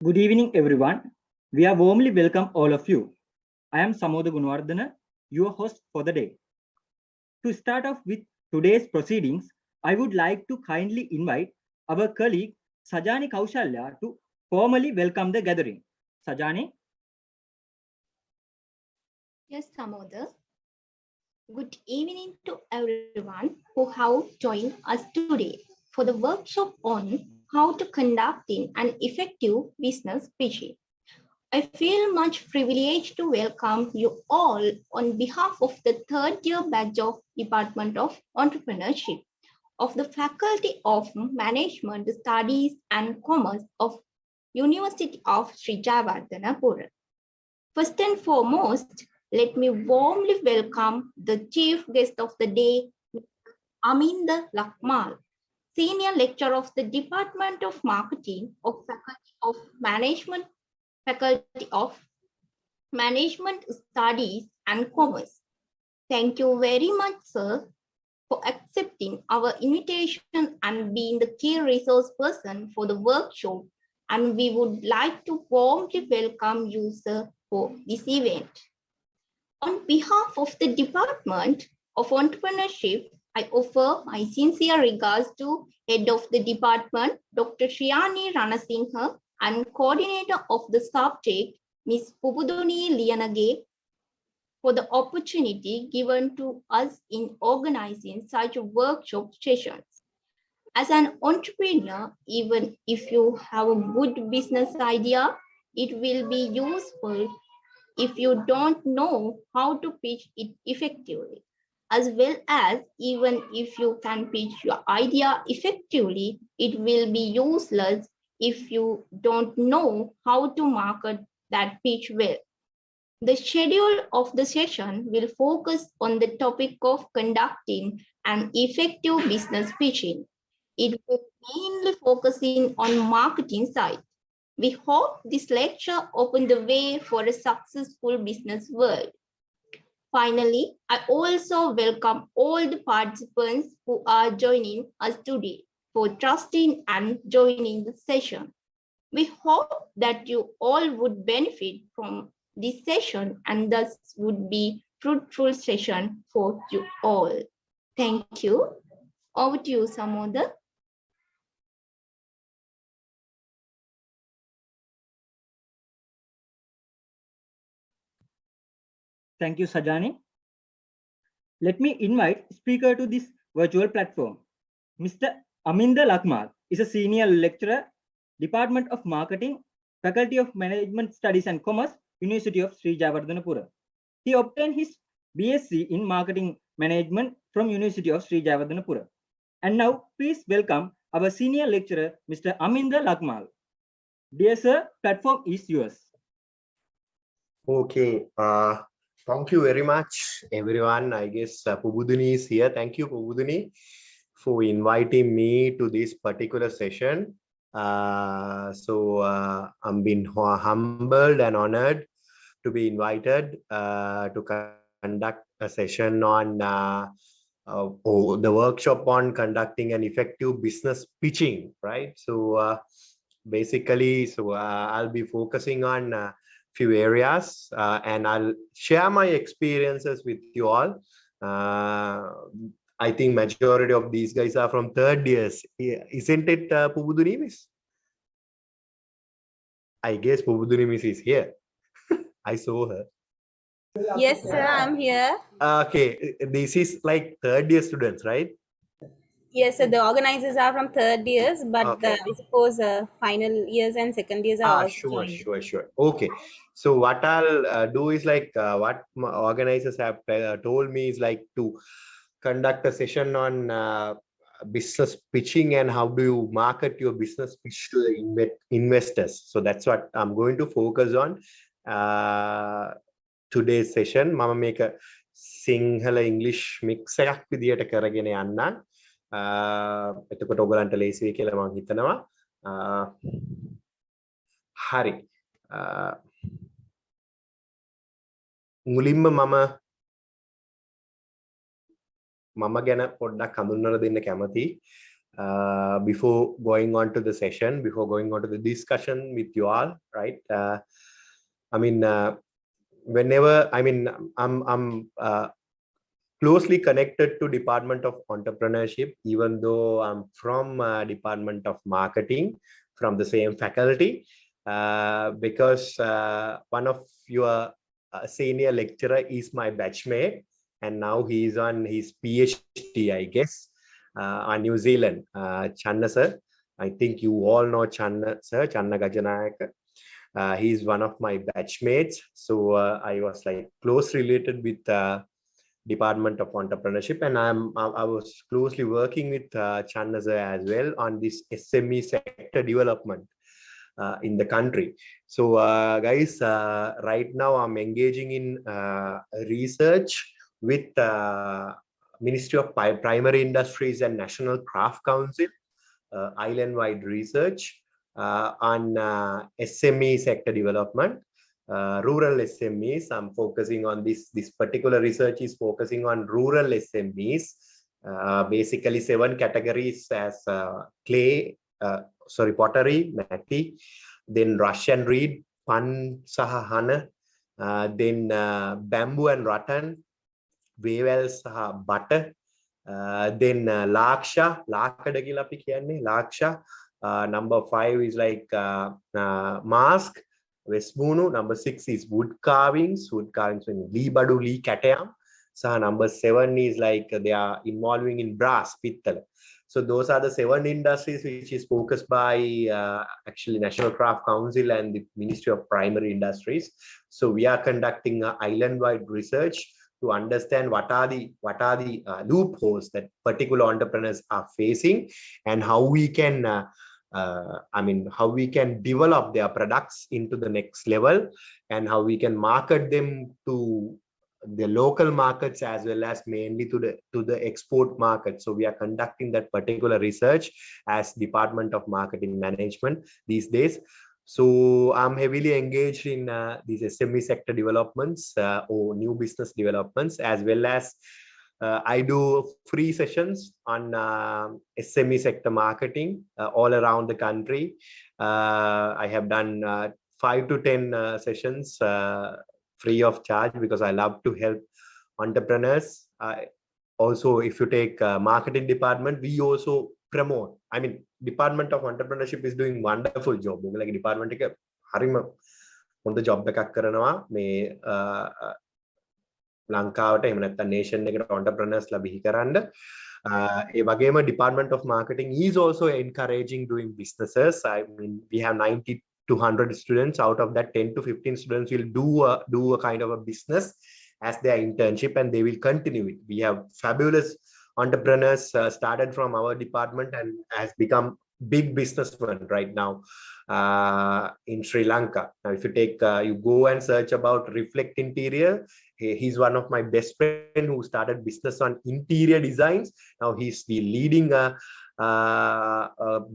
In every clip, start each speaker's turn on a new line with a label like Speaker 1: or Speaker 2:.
Speaker 1: Good evening, everyone. We are warmly welcome all of you. I am Samoda Gunwardana, your host for the day. To start off with today's proceedings, I would like to kindly invite our colleague Sajani Kaushalya to formally welcome the gathering. Sajani?
Speaker 2: Yes, Samoda. Good evening to everyone who have joined us today for the workshop on how to conduct an effective business pitching. I feel much privileged to welcome you all on behalf of the third year batch of Department of Entrepreneurship of the Faculty of Management Studies and Commerce of University of Sri Jayawardhanapura. First and foremost, let me warmly welcome the chief guest of the day, Aminda Lakmal, Senior Lecturer of the Department of Marketing of Faculty of Management Studies and Commerce. Thank you very much, sir, for accepting our invitation and being the key resource person for the workshop. And we would like to warmly welcome you, sir, for this event. On behalf of the Department of Entrepreneurship, I offer my sincere regards to Head of the Department, Dr. Shriyani Ranasinghe, and Coordinator of the subject, Ms. Pubuduni Lianage, for the opportunity given to us in organizing such workshop sessions. As an entrepreneur, even if you have a good business idea, it will be useful if you don't know how to pitch it effectively, as well as even if you can pitch your idea effectively, it will be useless if you don't know how to market that pitch well. The schedule of the session will focus on the topic of conducting an effective business pitching. It will mainly focusing on marketing side. We hope this lecture opened the way for a successful business world. Finally, I also welcome all the participants who are joining us today for trusting and joining the session. We hope that you all would benefit from this session and thus would be fruitful session for you all. Thank you. Over to you, Samoda.
Speaker 1: Thank you, Sajani. Let me invite speaker to this virtual platform. Mr. Aminda Lakmal is a senior lecturer, Department of Marketing, Faculty of Management Studies and Commerce, University of Sri Jayawardhanapura. He obtained his BSc in Marketing Management from University of Sri Jayawardhanapura. And now, please welcome our senior lecturer, Mr. Aminda Lakmal. Dear sir, platform is yours.
Speaker 3: Okay. Thank you very much, everyone. I guess Pubuduni is here. Thank you, Pubuduni, for inviting me to this particular session. I'm being humbled and honored to be invited to conduct a session on the workshop on conducting an effective business pitching, right? So basically, I'll be focusing on few areas and I'll share my experiences with you all. I think majority of these guys are from third years, isn't it, Pubuduni Miss? I guess Pubuduni Miss is here. I saw her.
Speaker 4: Yes, sir, I'm here.
Speaker 3: Okay, this is like third year students, right?
Speaker 4: Yes, sir, the organizers are from third years, but
Speaker 3: Okay.
Speaker 4: I suppose final years and second years are also joining.
Speaker 3: Sure. Okay. So what I'll do is like what my organizers have told me is like to conduct a session on business pitching and how do you market your business pitch to the investors. So that's what I'm going to focus on today's session. Mama make a Sinhala English mix එකක් විදියට කරගෙන යන්න. එතකොට ඔයගලන්ට ලේසි වෙයි කියලා මම හිතනවා. හරි. මුලින්ම මම ගැන පොඩ්ඩක් හඳුන්වලා දෙන්න කැමතියි. before going on to the session, before going on to the discussion with you all, right? Whenever, I'm closely connected to Department of Entrepreneurship, even though I'm from Department of Marketing, from the same faculty, because one of your senior lecturer is my batchmate, and now he's on his PhD, I guess, on New Zealand. Channa sir, I think you all know Channa sir, Channa Gajanayaka. He's one of my batchmates, so I was like close related with Department of Entrepreneurship, and I was closely working with Channa sir as well on this SME sector development in the country. So guys, right now I'm engaging in research with Ministry of Primary Industries and National Craft Council, island-wide research on SME sector development, rural SMEs. I'm focusing on this particular research is focusing on rural SMEs, basically 7 categories as clay, pottery, mati, then Russian reed, pan saha hana, then bamboo and rattan, wavell saha butter, then laksha, lakada kiyala api kiyanne, laksha. Number 5 is like mask, Westbunu. Number 6 is wood carvings in Lee Badu, Lee Katayam. So number 7 is like they are involving in brass, pittal. So those are the 7 industries which is focused by actually National Craft Council and the Ministry of Primary Industries. So we are conducting island-wide research to understand what are the loopholes that particular entrepreneurs are facing, and how we can how we can develop their products into the next level, and how we can market them to the local markets as well as mainly to the export market. So we are conducting that particular research as Department of Marketing Management these days. So I'm heavily engaged in these SME sector developments or new business developments, as well as I do free sessions on SME sector marketing all around the country. I have done 5 to 10 sessions free of charge, because I love to help entrepreneurs. Also, if you take marketing department, we also promote. I mean, Department of Entrepreneurship is doing wonderful job. Like department එක හරිම හොඳ job එකක් කරනවා මේ ලංකාවට එහෙම නැත්නම් nation එකට entrepreneurs ලා බිහි කරන්න. ඒ වගේම Department of Marketing is also encouraging doing businesses. I mean, we have 90 to 100 students. Out of that, 10 to 15 students will do a kind of a business as their internship, and they will continue it. We have fabulous entrepreneurs started from our department and has become big businessmen right now in Sri Lanka. Now, if you take, you go and search about Reflect Interior, he's one of my best friend who started business on interior designs. Now he's the leading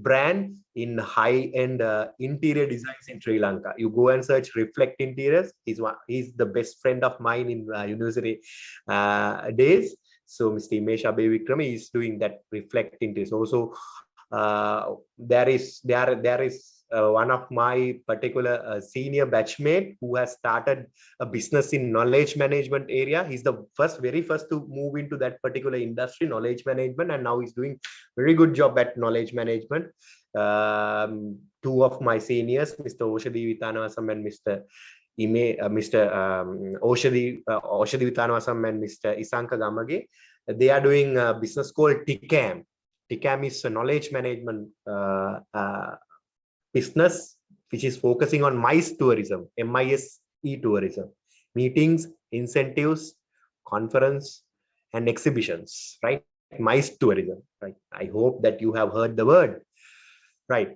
Speaker 3: brand in high-end interior designs in Sri Lanka. You go and search Reflect Interiors. He's the best friend of mine in university days. So Mr. Imesh Abeyvikrama is doing that Reflect Interiors. Also, there is one of my particular senior batchmate who has started a business in knowledge management area. He's the very first to move into that particular industry, knowledge management, and now he's doing very good job at knowledge management. 2 of my seniors, Mr. Oshadi Vitanawasam and Mr. Oshadi Vitanawasam and Mr. Isanka Gamage, they are doing a business called TICAM. TICAM is a knowledge management business which is focusing on MICE tourism, MISE tourism, meetings, incentives, conference, and exhibitions, right? MICE tourism, right? I hope that you have heard the word, right?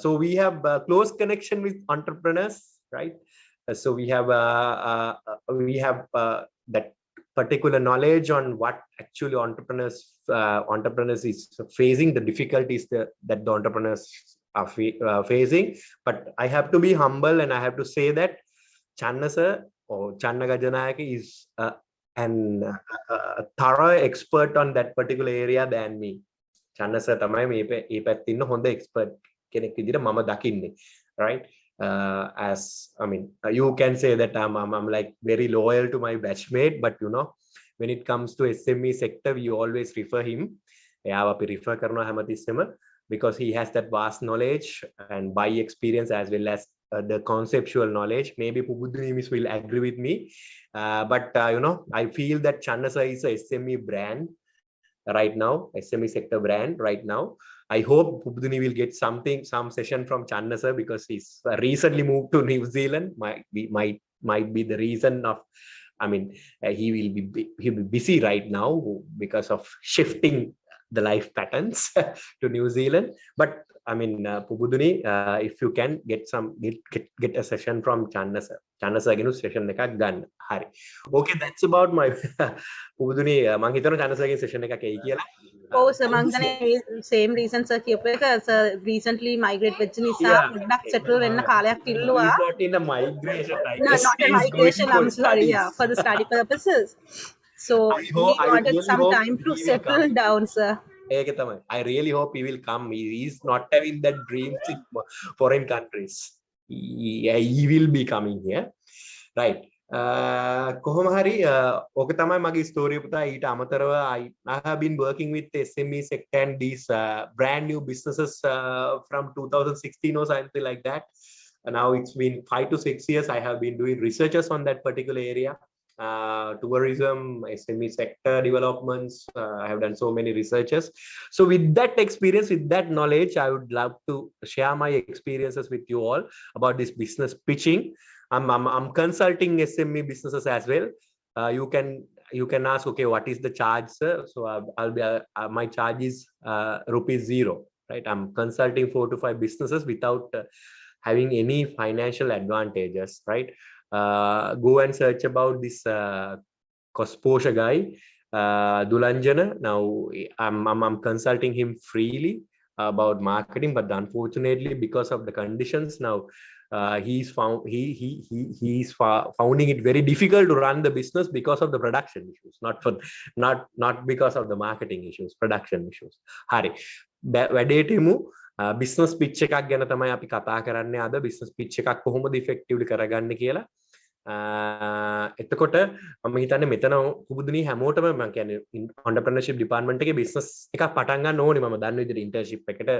Speaker 3: So we have a close connection with entrepreneurs, right? So we have that particular knowledge on what actually entrepreneurs is facing, the difficulties that the entrepreneurs are facing. But I have to be humble, and I have to say that Channa sir or Channa Gajanayaka is a thorough expert on that particular area than me. Channasa තමයි මේ පැත්තේ ඉන්න හොඳ expert කෙනෙක් විදිහට මම දකින්නේ, right? As I mean, you can say that I'm like very loyal to my batchmate, but you know, when it comes to SME sector, we always refer him. එයාව අපි refer කරනවා හැමතිස්සෙම because he has that vast knowledge and by experience as well as the conceptual knowledge. Maybe Pubuduni Miss will agree with me, but you know, I feel that Channasa is a SME brand right now, SME sector brand right now. I hope Pubuduni will get some session from Channasa because he's recently moved to New Zealand. Might be the reason of, I mean, he'll be busy right now because of shifting the life patterns to New Zealand. But I mean, Pubuduni, if you can get a session from Channasa again session එකක් ගන්න. හරි. Okay, that's about my Pubuduni මම හිතනවා Channasa again session එකක් එයි කියලා.
Speaker 4: ඔව් sir මම හිතන්නේ same reason sir කියපු එක sir recently migrate වෙච්ච නිසා පොඩ්ඩක් settle වෙන්න කාලයක් ඉල්ලුවා.
Speaker 3: He's not in a migration, I
Speaker 4: No,
Speaker 3: guess.
Speaker 4: not a
Speaker 3: He's going
Speaker 4: migration,
Speaker 3: for
Speaker 4: I'm sorry,
Speaker 3: studies.
Speaker 4: yeah, for the study purposes. So
Speaker 3: I hope-
Speaker 4: he
Speaker 3: I
Speaker 4: wanted
Speaker 3: really
Speaker 4: some
Speaker 3: hope
Speaker 4: time to
Speaker 3: he will
Speaker 4: settle
Speaker 3: come.
Speaker 4: down, sir.
Speaker 3: ඒක තමයි. I really hope he will come. He is not having that dreams in foreign countries. He will be coming here. Right. කොහොම හරි ඕක තමයි මගේ ස්ටෝරිය පුතා. ඊට අමතරව I have been working with SME sector and these brand new businesses from 2016 or something like that. Now it's been 5 to 6 years I have been doing researches on that particular area. Tourism, SME sector developments, I have done so many researches. So with that experience, with that knowledge, I would love to share my experiences with you all about this business pitching. I'm consulting SME businesses as well. You can ask, okay, what is the charge, sir? So I'll be my charge is ₹0, right? I'm consulting 4 to 5 businesses without having any financial advantages, right? Go and search about this Kosposha guy, Dulanjana. Now I'm consulting him freely about marketing, but unfortunately because of the conditions now, he's finding it very difficult to run the business because of the production issues, not because of the marketing issues, production issues. Hari වැඩේට එමු. business pitch එකක් ගැන තමයි අපි කතා කරන්නේ අද. business pitch එකක් කොහොමද effectively කරගන්න කියලා. එතකොට මම හිතන්නේ මෙතන පුබුදුනි හැමෝටම මම කියන්නේ entrepreneurship department එකේ business එකක් පටන් ගන්න ඕනේ. මම දන්න විදිහට internship එකට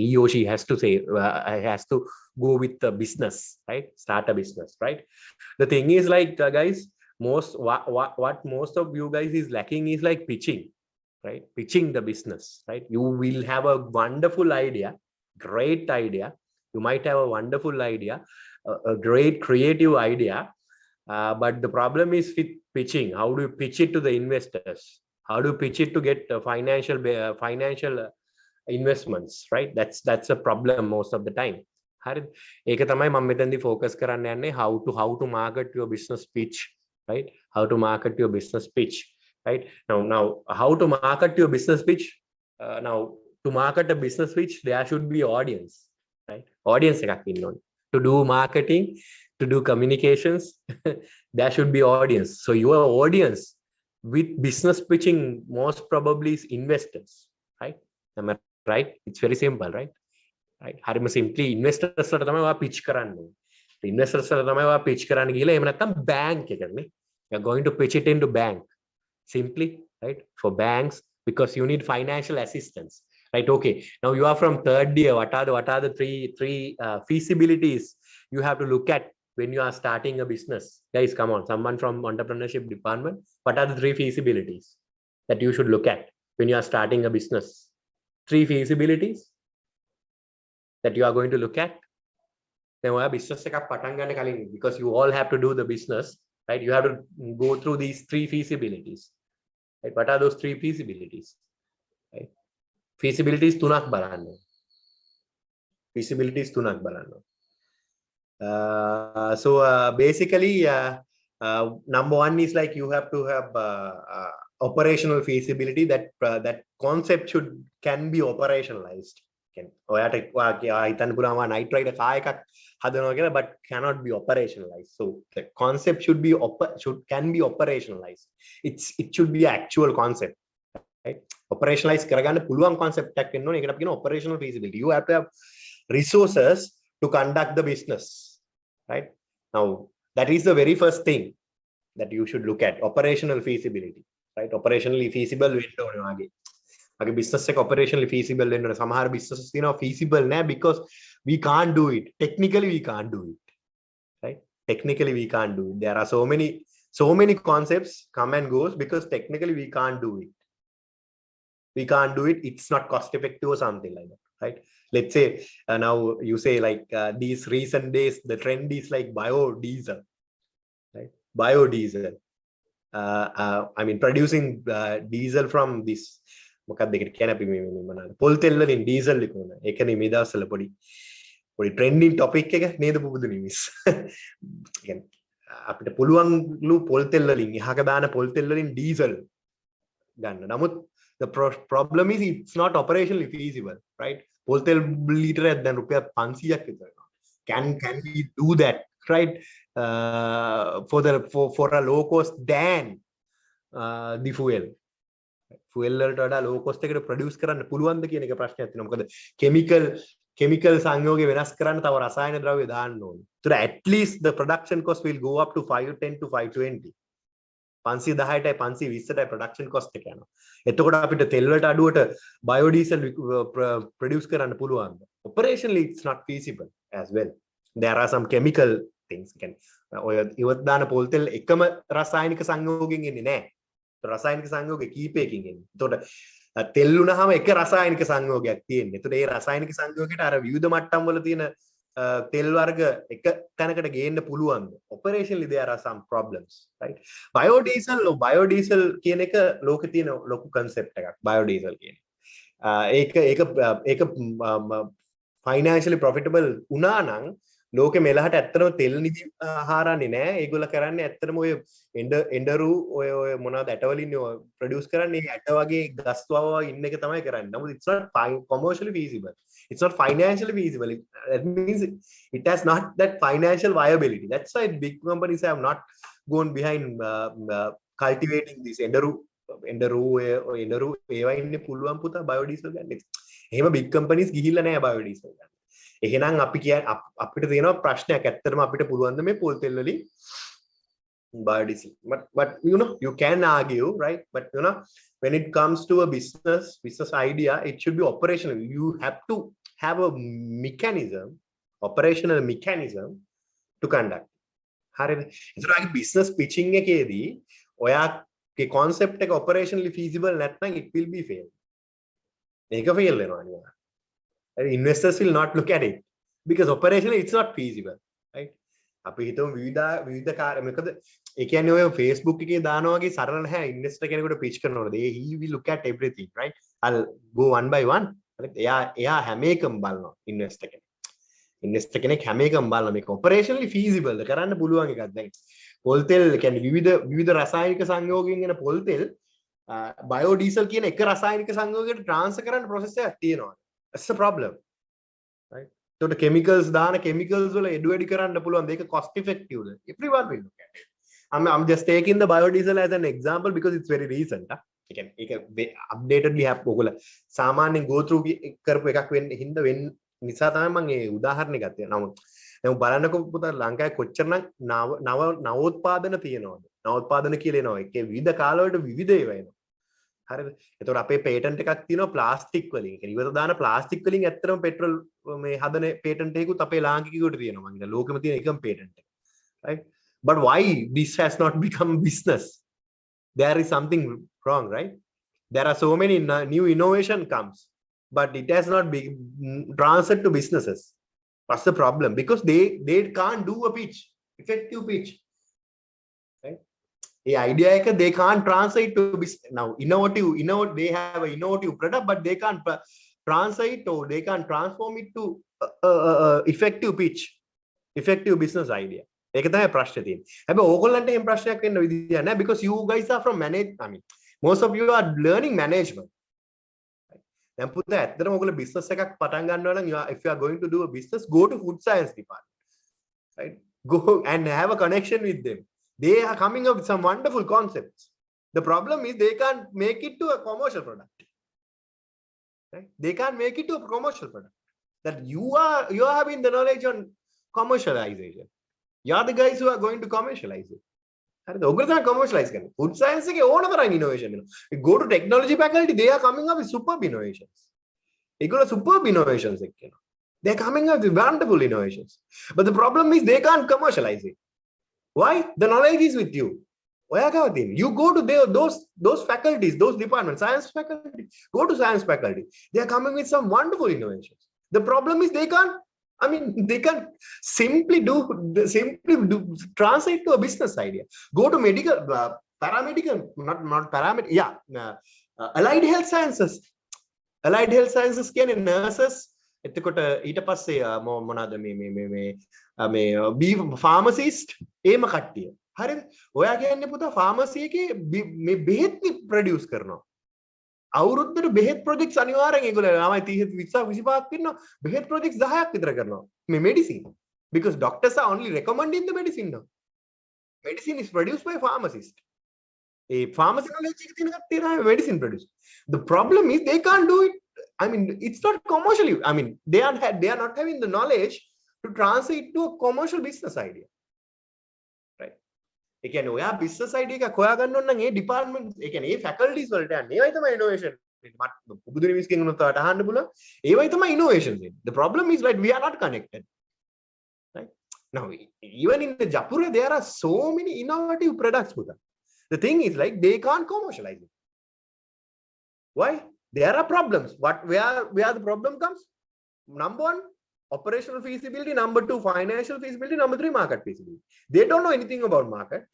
Speaker 3: he or she has to say has to go with the business, right? Start a business, right? The thing is like guys, what most of you guys is lacking is like pitching, right? Pitching the business, right? You will have a wonderful idea, great idea. You might have a wonderful idea, a great creative idea, but the problem is with pitching. How do you pitch it to the investors? How do you pitch it to get financial investments, right? That's a problem most of the time. හරිද? ඒක තමයි මම මෙතනදී focus කරන්න යන්නේ, how to market your business pitch, right? How to market your business pitch, right? Now how to market your business pitch? Now to market a business pitch, there should be audience, right? Audience එකක් ඉන්න ඕනේ. To do marketing, to do communications, there should be audience. So your audience with business pitching most probably is investors, right? Am I right? It's very simple, right? Right? හරිම simply investors වලට තමයි ඔයා pitch කරන්නේ. Investors වලට තමයි ඔයා pitch කරන්න ගිහලා එහෙම නැත්නම් bank එකනේ. You're going to pitch it into bank. Simply, right? For banks, because you need financial assistance. Right? Okay. Now you are from third year. What are the three feasibilities you have to look at when you are starting a business? Guys, come on. Someone from entrepreneurship department. What are the 3 feasibilities that you should look at when you are starting a business? 3 feasibilities that you are going to look at. Then we have business එකක් පටන් ගන්න කලින්, because you all have to do the business, right? You have to go through these 3 feasibilities. Right? What are those 3 feasibilities? Right? Feasibilities 3ක් බලන්න. Feasibilities 3ක් බලන්න. So basically number 1 is like you have to have operational feasibility, that concept can be operationalized. ඔයාට හිතන්න පුළුවන් night ride car එකක් හදනවා කියලා, but cannot be operationalized. So the concept can be operationalized. It should be an actual concept, right? Operationalize කරගන්න පුළුවන් concept එකක් වෙන්න ඕනේ. ඒකට අපි කියන operational feasibility. You have to have resources to conduct the business, right? Now that is the very first thing that you should look at, operational feasibility, right? Operationally feasible වෙන්න ඕනේ වාගේ. මගේ business එක operationally feasible වෙන්න ඕනේ. සමහර businesses තියෙනවා feasible නෑ because we can't do it. Technically we can't do it, right? Technically we can't do it. There are so many concepts come and goes because technically we can't do it. We can't do it. It's not cost effective or something like that, right? Let's say now you say like these recent days the trend is like biodiesel, right? Biodiesel. I mean producing diesel from this මොකක්ද ඒකට කියන්නේ අපි මේ මොනවාද පොල් තෙල් වලින් diesel එක උනා. ඒකනේ මේ දවස්වල පොඩි ට්‍රෙන්ඩින් ටොපික් එක නේද පුබුදුනි මිස්. කියන්නේ අපිට පුළුවන්ලු පොල් තෙල් වලින් එහාක දාන පොල් තෙල් වලින් ඩීසල් ගන්න. නමුත් the problem is it's not operationally feasible, right? පොල් තෙල් ලීටර එකක් දැන් රුපියල් 500ක් විතර. Can we do that, right? For a low cost than the fuel වලට වඩා low cost එකට produce කරන්න පුළුවන්ද කියන එක ප්‍රශ්නයක් තියෙනවා. මොකද chemical සංයෝගය වෙනස් කරන්න තව රසායන ද්‍රව්‍ය දාන්න ඕනේ. So at least the production cost will go up to 510 to 520. 510ටයි 520ටයි production cost එක යනවා. එතකොට අපිට තෙල් වලට අඩුවට biodiesel produce කරන්න පුළුවන්ද? Operationally it's not feasible as well. There are some chemical things. ඔය ඉවත් දාන පොල් තෙල් එකම රසායනික සංයෝගයෙන් එන්නේ නැහැ. රසායනික සංයෝග කීපයකින් එන්නේ. එතකොට තෙල් උනහම එක රසායනික සංයෝගයක් තියෙන්නේ. එතකොට ඒ රසායනික සංයෝගයට අර විවිධ මට්ටම් වල තියෙන තෙල් වර්ග එක තැනකට ගේන්න පුළුවන්ද? Operationally there are some problems, right? Biodiesel කියන එක ලෝකේ තියෙන ලොකු concept එකක්. Biodiesel කියන්නේ. ඒක financially profitable වුණා නම් ලෝකෙ මෙලහට ඇත්තටම තෙල් නිදි හාරන්නේ නැහැ. ඒගොල්ල කරන්නේ ඇත්තටම ඔය එඬරු ඔය මොනවද ඇට වලින් ප්‍රොඩියුස් කරන්නේ ඇට වගේ ගස් වව ඉන්න එක තමයි කරන්නේ. නමුත් it's not commercially feasible. It's not financially feasible. That means it has not that financial viability. That's why big companies have not gone behind cultivating this එඬරු ඒවා ඉන්නේ පුළුවන් පුතා biodiesel ගන්න. එහෙම big companies ගිහිල්ලා නැහැ biodiesel ගන්න. එහෙනම් අපි අපිට තියෙනවා ප්‍රශ්නයක් ඇත්තටම අපිට පුළුවන් ද මේ පොල් තෙල් වලින් biodiesel. But you can argue, right? But when it comes to a business idea, it should be operational. You have to have a operational mechanism to conduct. හරිද? ඒතරයි business pitching එකේදී ඔයාගේ concept එක operationally feasible නැත්නම් it will be fail. මේක fail වෙනවා අනිවාර්යයෙන්. Investors will not look at it because operationally it's not feasible, right? අපි හිතමු විවිධ කාර්ය මොකද ඒ කියන්නේ ඔය Facebook එකේ දානවා වගේ සරල නැහැ ඉන්වෙස්ටර් කෙනෙකුට පිච් කරනකොට he will look at everything, right? I'll go one by one. එයා හැම එකම බලනවා ඉන්වෙස්ටර් කෙනෙක් හැම එකම බලනවා මේක operationally feasible ද කරන්න පුළුවන් එකක්ද. දැන් පොල් තෙල් කියන්නේ විවිධ රසායනික සංයෝගයෙන් එන පොල් තෙල් biodiesel කියන එක රසායනික සංයෝගයකට transfer කරන්න process එකක් තියෙනවා. That's the problem, right? So the chemicals වල එඩු වැඩි කරන්න පුළුවන් දෙක cost effective. Everyone will look at it. I'm just taking the biodiesel as an example because it's very recent. ඒක updatedly have ඔයගොල්ලෝ සාමාන්‍යයෙන් go through කරපු එකක් වෙන්න නිසා තමයි මම මේ උදාහරණය ගත්තේ. නමුත් දැන් බලන්නකො පුතා ලංකාවේ කොච්චරනම් නවෝත්පාදන තියෙනවද? නවෝත්පාදන කියලා එනවා. ඒකේ විවිධ කාලවලට විවිධ ඒවා එනවා. හරිද? එතකොට අපේ පේටන්ට් එකක් තියෙනවා ප්ලාස්ටික් වලින්. ඒ කියන්නේ ඉවත දාන ප්ලාස්ටික් වලින් ඇත්තටම පෙට්‍රල් මේ හදන පේටන්ට් එකකුත් අපේ ලාංකිකයෙකුට තියෙනවා. මම හිතන්නේ ලෝකෙම තියෙන එකම පේටන්ට් එක. Right? But why this has not become business? There is something wrong, right? There are so many new innovation comes, but it has not been transferred to businesses. What's the problem? Because they can't do a pitch, effective pitch. Right? The idea is they can't translate to business. Now they have an innovative product, but they can't translate or they can't transform it to effective pitch, effective business idea. ඒක තමයි ප්‍රශ්නේ තියෙන්නේ. හැබැයි ඕගොල්ලන්ට එහෙම ප්‍රශ්නයක් වෙන්න විදියක් නැහැ because you guys are from most of you are learning management. දැන් පුතා ඇත්තටම ඔයගොල්ලෝ business එකක් පටන් ගන්නවා නම් if you are going to do a business, go to food science department. Right? Go and have a connection with them. They are coming up with some wonderful concepts. The problem is they can't make it to a commercial product. Right? They can't make it to a commercial product. That you are having the knowledge on commercialization. You are the guys who are going to commercialize it. Commercialize food science innovation. You go to technology faculty, they are coming up with superb innovations. They got superb innovations. They're coming up with wonderful innovations. But the problem is they can't commercialize it. Why? The knowledge is with you. You go to those faculties, those departments, science faculty, go to science faculty. They are coming with some wonderful innovations. The problem is they can't simply translate to a business idea. Go to medical, paramedical, not paramedic, allied health sciences. Allied health sciences can nurses. එතකොට ඊට පස්සේ මොනවාද මේ pharmacist එහෙම කට්ටිය. හරිද? ඔයා කියන්නේ පුතා pharmacy එකේ මේ බෙහෙත් ප්‍රොඩියුස් කරනවා. අවුරුද්දට බෙහෙත් ප්‍රොජෙක්ට්ස් අනිවාර්යෙන් ඒගොල්ලෝ ළමයි 30 25ක් ඉන්නවා. බෙහෙත් ප්‍රොජෙක්ට්ස් 10ක් විතර කරනවා. මේ medicine. Because doctors are only recommending the medicine now. Medicine is produced by pharmacist. A pharmacy knowledge එක තියෙන කට්ටිය තමයි medicine produce. The problem is they can't do it. I mean, it's not commercially. I mean, they are not having the knowledge to translate to a commercial business idea. Right? ඒ කියන්නේ ඔයා business idea එකක් හොයාගන්න ඕන නම් ඒ department, ඒ කියන්නේ ඒ faculties වලට යන්න. ඒවයි තමයි innovation. පුදුරි මිස්කින් උනත් ඔයාලට අහන්න පුළුවන්. ඒවයි තමයි innovation. The problem is like we are not connected. Right? Now, even in the Japura, there are so many innovative products. The thing is like they can't commercialize it. Why? There are problems. Where the problem comes? Number 1, operational feasibility. Number 2, financial feasibility. Number 3, market feasibility. They don't know anything about market.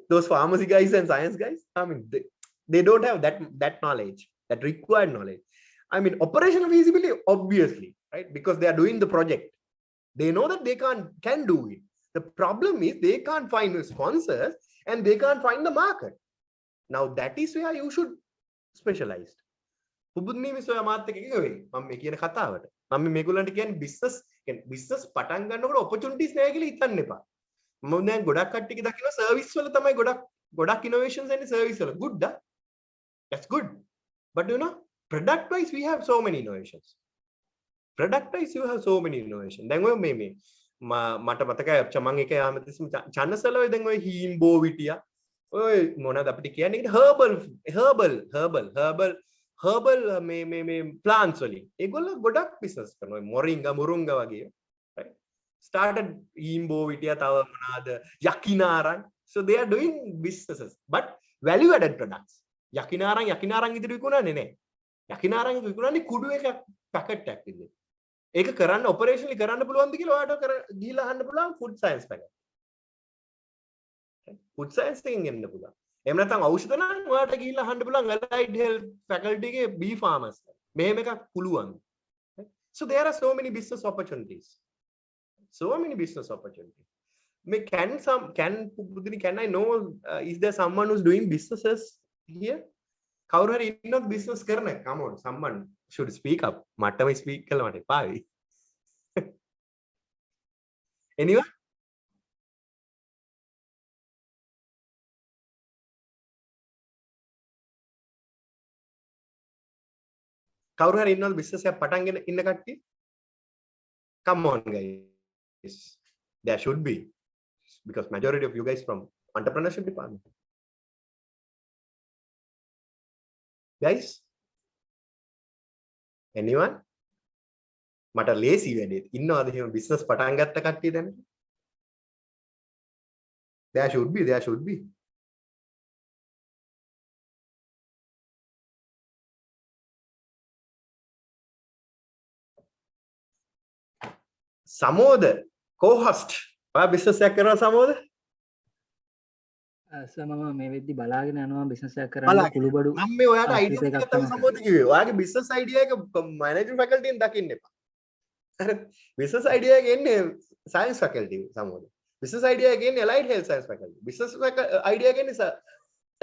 Speaker 3: Those pharmacy guys and science guys, I mean, they don't have that knowledge, that required knowledge. I mean, operational feasibility, obviously, right? Because they are doing the project. They know that they can do it. The problem is they can't find sponsors and they can't find the market. Now that is where you should specialized. පුබුද්නි මිසෝයා මාත් එක්ක එකග වෙයි. මම මේ කියන කතාවට. මම මේගොල්ලන්ට කියන්නේ business පටන් ගන්නකොට opportunities නැහැ කියලා හිතන්න එපා. මම දැන් ගොඩක් කට්ටියක දකිනවා service වල තමයි ගොඩක් innovations එන්නේ service වල. Good da? That's good. But you know, product wise we have so many innovations. Product wise you have so many innovations. දැන් ඔය මේ මට මතකයි මම එක යාමතිස්ම චන්නසලෝයි දැන් ඔය හීම්බෝ විටියා ඔය මොනවද අපිට කියන්නේ herbal මේ plants වලින් ඒගොල්ලෝ ගොඩක් business කරනවා මොරින්ගා මුරුංගා වගේ right started himbo vitiya tawa monada yakinaran so they are doing businesses but value added products yakinaran ඉදිරි විකුණන්නේ නැහැ yakinaran විකුණන්නේ කුඩු එක පැකට් එකක් විදිහට ඒක කරන්න ඔපරේෂනලි කරන්න පුළුවන්ද කියලා ඔයාලට ගිහිල්ලා අහන්න පුළුවන් food science packet food science එකෙන් එන්න පුළුවන්. එහෙම නැත්නම් ඖෂධ නම් ඔයාලට ගිහිල්ලා අහන්න පුළුවන් allied health faculty එකේ B farmers. මෙහෙම එකක් පුළුවන්. So there are so many business opportunities. So many business opportunities. Can I know is there someone who's doing businesses here? කවුරු හරි ඉන්නවද business කරන? Come on, someone should speak up. මටම speak කළා මට එපායි. Anyone? කවුරු හරි ඉන්නවද business එකක් පටන් ගෙන ඉන්න කට්ටිය? Come on guys. There should be. Because majority of you guys from entrepreneurship department. Guys? Anyone? මට ලේසි වැඩේ. ඉන්නවද එහෙම business පටන් ගත්ත කට්ටිය දැන්? There should be. සමෝද co-host ඔයා business එකක් කරනවා සමෝද?
Speaker 1: මම මේ වෙද්දි බලාගෙන යනවා business එකක් කරන්න කුළුබඩු
Speaker 3: මම මේ ඔයාට idea එකක් තමයි සමෝද කිව්වේ. ඔයාගේ business idea එක management faculty එකෙන් දකින්න එපා. හරි. business idea එක එන්නේ science faculty සමෝද. business idea එක එන්නේ allied health science faculty. business idea එක එන්නේ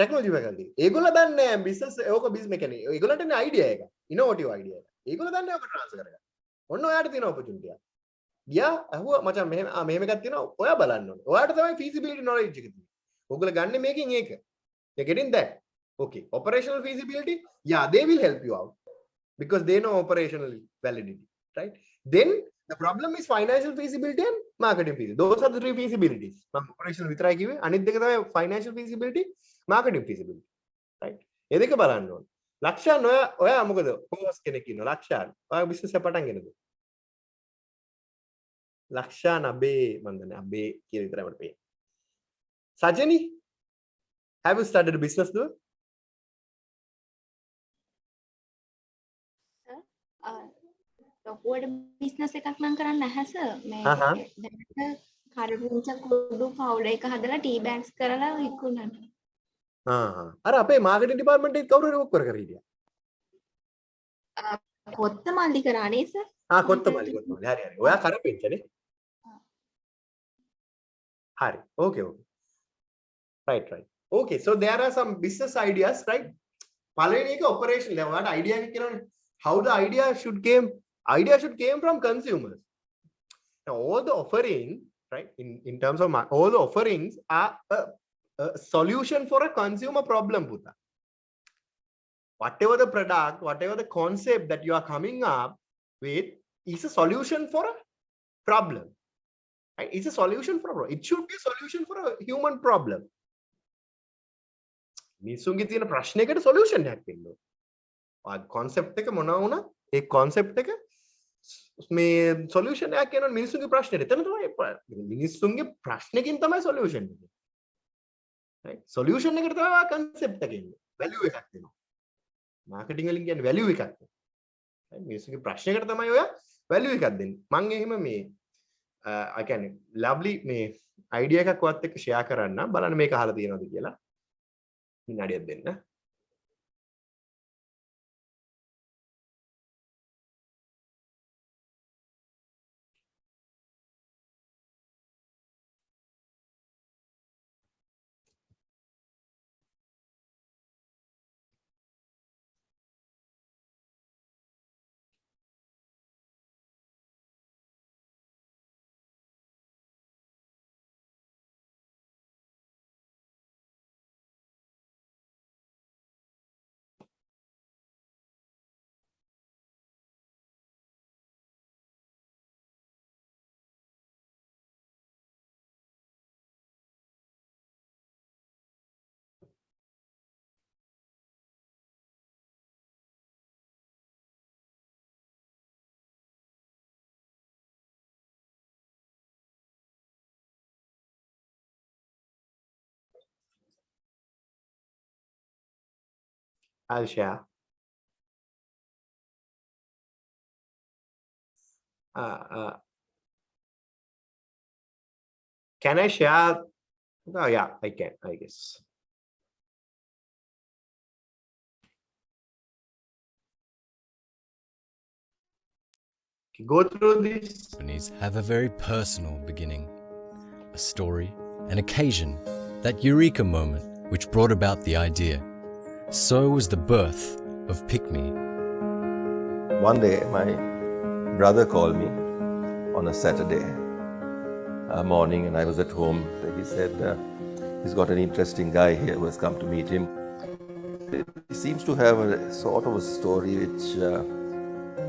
Speaker 3: technology faculty. ඒගොල්ලෝ දන්නේ නැහැ business ඕක business කියන්නේ. ඒගොල්ලන්ට එන්නේ idea එක. innovative idea එක. ඒගොල්ලෝ දන්නේ ඕක transfer කරගන්න. ඔන්න ඔයාට තියෙන opportunity එක. ගියා අහුවා මචං මෙහෙම එකක් තියෙනවා ඔයා බලන්න ඕනේ. ඔයාට තමයි feasibility knowledge එක තියෙන්නේ. ඔයගොල්ලෝ ගන්න මේකෙන් ඒක. You're getting that? Okay. Operational feasibility, yeah, they will help you out because they know operational validity, right? Then the problem is financial feasibility and marketing feasibility. Those are the three feasibilities. Operational විතරයි කිව්වේ. අනිත් දෙක තමයි financial feasibility, marketing feasibility, right? ඒ දෙක බලන්න ඕනේ. ලක්ෂාන් ඔයා මොකද හෝස් කෙනෙක් ඉන්නවා. ලක්ෂාන් ඔයා බිස්නස් එක පටන් ගෙනද? ලක්ෂාන් අබේ මන් දන්නේ අබේ කියලා විතරයි මට පේන්නේ. Sajani, have you started a business though?
Speaker 2: ලොකුවට බිස්නස් එකක් නම් කරන්න නැහැ සර්. මේ දැනට කරපිංච කුඩු පවුඩර් එක හදලා ටී බෑග්ස් කරලා විකුණනවා.
Speaker 3: අර අපේ මාකටිං ඩිපාර්ට්මන්ට් එකේ කවුරු හරි ඔක් කර හිටියා.
Speaker 2: කොත්තමල්ලි කරානේ සර්.
Speaker 3: කොත්තමල්ලි හරි හරි. ඔයා කරපිංචනේ. හරි. Okay. Right. Okay, so there are some business ideas, right? පළවෙනි එක operation level. ඔයාට idea එකක් කියනවනේ. How the idea should came from consumers. Now all the offerings, right, in terms of all the offerings are a solution for a consumer problem, Puta. Whatever the product, whatever the concept that you are coming up with is a solution for a problem, right? It's a solution for a problem. It should be a solution for a human problem. මිනිසුන්ගේ තියෙන ප්‍රශ්නයකට solution එකක් වෙන්න ඕන. ආ concept එක මොනවා වුණා? ඒ concept එක මේ solution එකක් කියනවා මිනිසුන්ගේ ප්‍රශ්නෙට. එතන තමයි මිනිසුන්ගේ ප්‍රශ්නකින් තමයි solution එක. right? Solution එකට තමයි concept එක එන්නේ. value එකක් දෙනවා. marketing වලින් කියන්නේ value එකක්. right? මිනිසුන්ගේ ප්‍රශ්නයකට තමයි ඔය value එකක් දෙන්නේ. මම එහෙම මේ I කියන්නේ lovely මේ idea එකක් ඔයත් එක්ක share කරන්න බලන්න මේක අහලා තියෙනවද කියලා. විනාඩියක් දෙන්න. I'll share. Can I share? Oh yeah, I can, I guess. Go through this.
Speaker 5: Companies have a very personal beginning, a story, an occasion, that eureka moment which brought about the idea. So was the birth of PickMe.
Speaker 6: One day, my brother called me on a Saturday morning, and I was at home. He said he's got an interesting guy here who has come to meet him. He seems to have a sort of a story which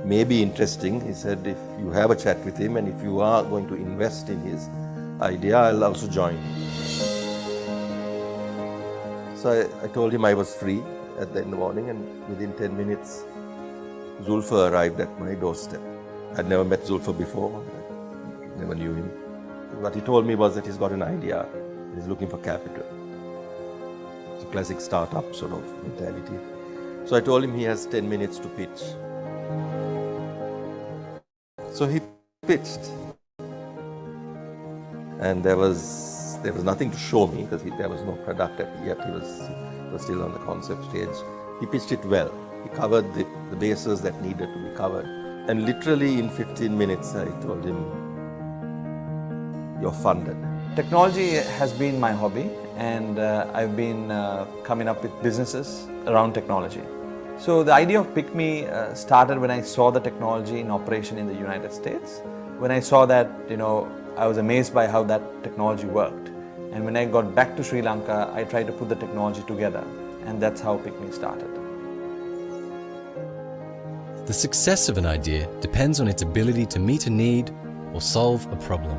Speaker 6: may be interesting. He said, if you have a chat with him and if you are going to invest in his idea, I'll also join. So I told him I was free at the end of the morning, and within 10 minutes, Zulfa arrived at my doorstep. I'd never met Zulfa before, never knew him. What he told me was that he's got an idea, he's looking for capital. It's a classic startup sort of mentality. So I told him he has 10 minutes to pitch. So he pitched, and there was nothing to show me because there was no product yet. He was still on the concept stage. He pitched it well. He covered the bases that needed to be covered. And literally in 15 minutes, I told him, you're funded.
Speaker 7: Technology has been my hobby, and I've been coming up with businesses around technology. So the idea of PickMe started when I saw the technology in operation in the United States. When I saw that, I was amazed by how that technology worked. And when I got back to Sri Lanka, I tried to put the technology together, and that's how PickMe started.
Speaker 5: The success of an idea depends on its ability to meet a need or solve a problem.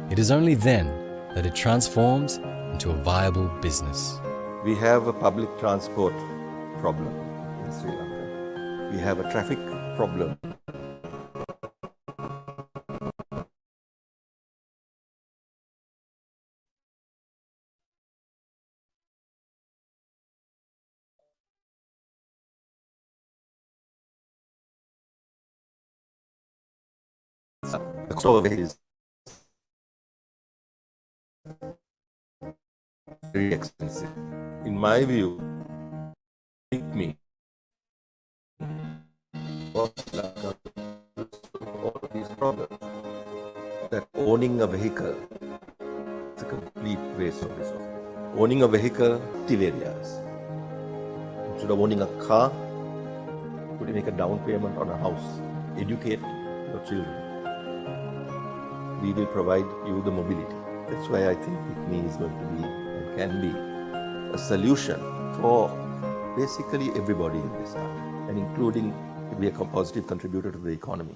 Speaker 5: It is only then that it transforms into a viable business.
Speaker 6: We have a public transport problem in Sri Lanka. We have a traffic problem. Is very expensive. In my view, PickMe all of these problems. That owning a vehicle is a complete waste of resources. Owning a vehicle, active areas. Instead of owning a car, could you make a down payment on a house? Educate your children. We will provide you the mobility. That's why I think PickMe is going to be and can be a solution for basically everybody in this country, and including to be a positive contributor to the economy.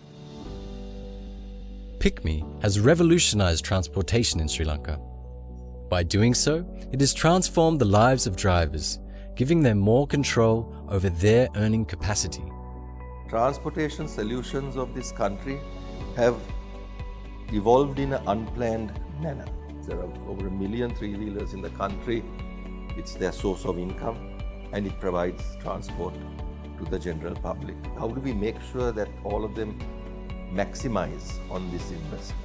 Speaker 5: PickMe has revolutionized transportation in Sri Lanka. By doing so, it has transformed the lives of drivers, giving them more control over their earning capacity.
Speaker 6: Transportation solutions of this country have evolved in an unplanned manner. There are over 1 million three-wheelers in the country. It's their source of income, and it provides transport to the general public. How do we make sure that all of them maximize on this investment?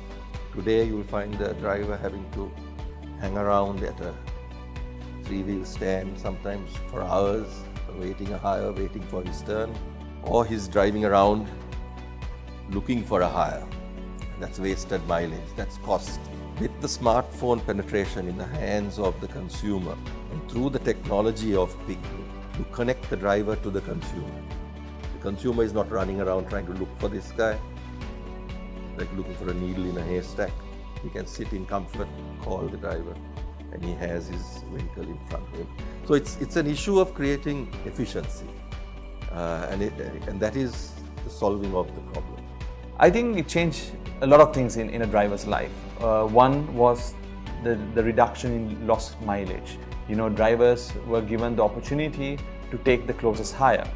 Speaker 6: Today you will find the driver having to hang around at a three-wheel stand, sometimes for hours, waiting a hire, waiting for his turn, or he's driving around looking for a hire. That's wasted mileage, that's cost. With the smartphone penetration in the hands of the consumer, and through the technology of PickMe, you connect the driver to the consumer. The consumer is not running around trying to look for this guy, like looking for a needle in a haystack. He can sit in comfort, call the driver, and he has his vehicle in front of him. So it's an issue of creating efficiency, and that is the solving of the problem.
Speaker 7: I think it changed a lot of things in a driver's life. One was the reduction in lost mileage. Drivers were given the opportunity to take the closest hire.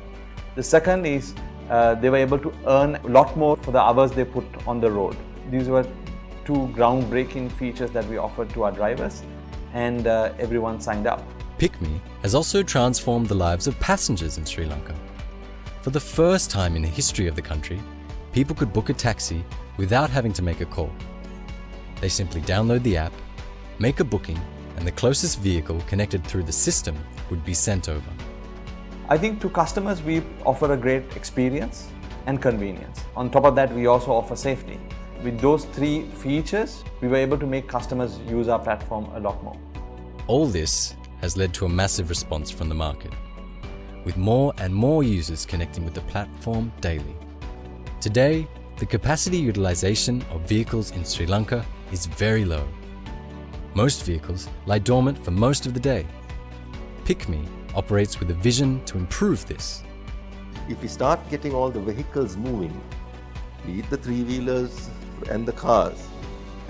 Speaker 7: The second is they were able to earn a lot more for the hours they put on the road. These were two groundbreaking features that we offered to our drivers, and everyone signed up.
Speaker 5: PickMe has also transformed the lives of passengers in Sri Lanka. For the first time in the history of the country, people could book a taxi without having to make a call. They simply download the app, make a booking, and the closest vehicle connected through the system would be sent over.
Speaker 7: I think to customers we offer a great experience and convenience. On top of that, we also offer safety. With those three features, we were able to make customers use our platform a lot more.
Speaker 5: All this has led to a massive response from the market, with more and more users connecting with the platform daily. Today, the capacity utilization of vehicles in Sri Lanka is very low. Most vehicles lie dormant for most of the day. PickMe operates with a vision to improve this.
Speaker 6: If we start getting all the vehicles moving, be it the three-wheelers and the cars,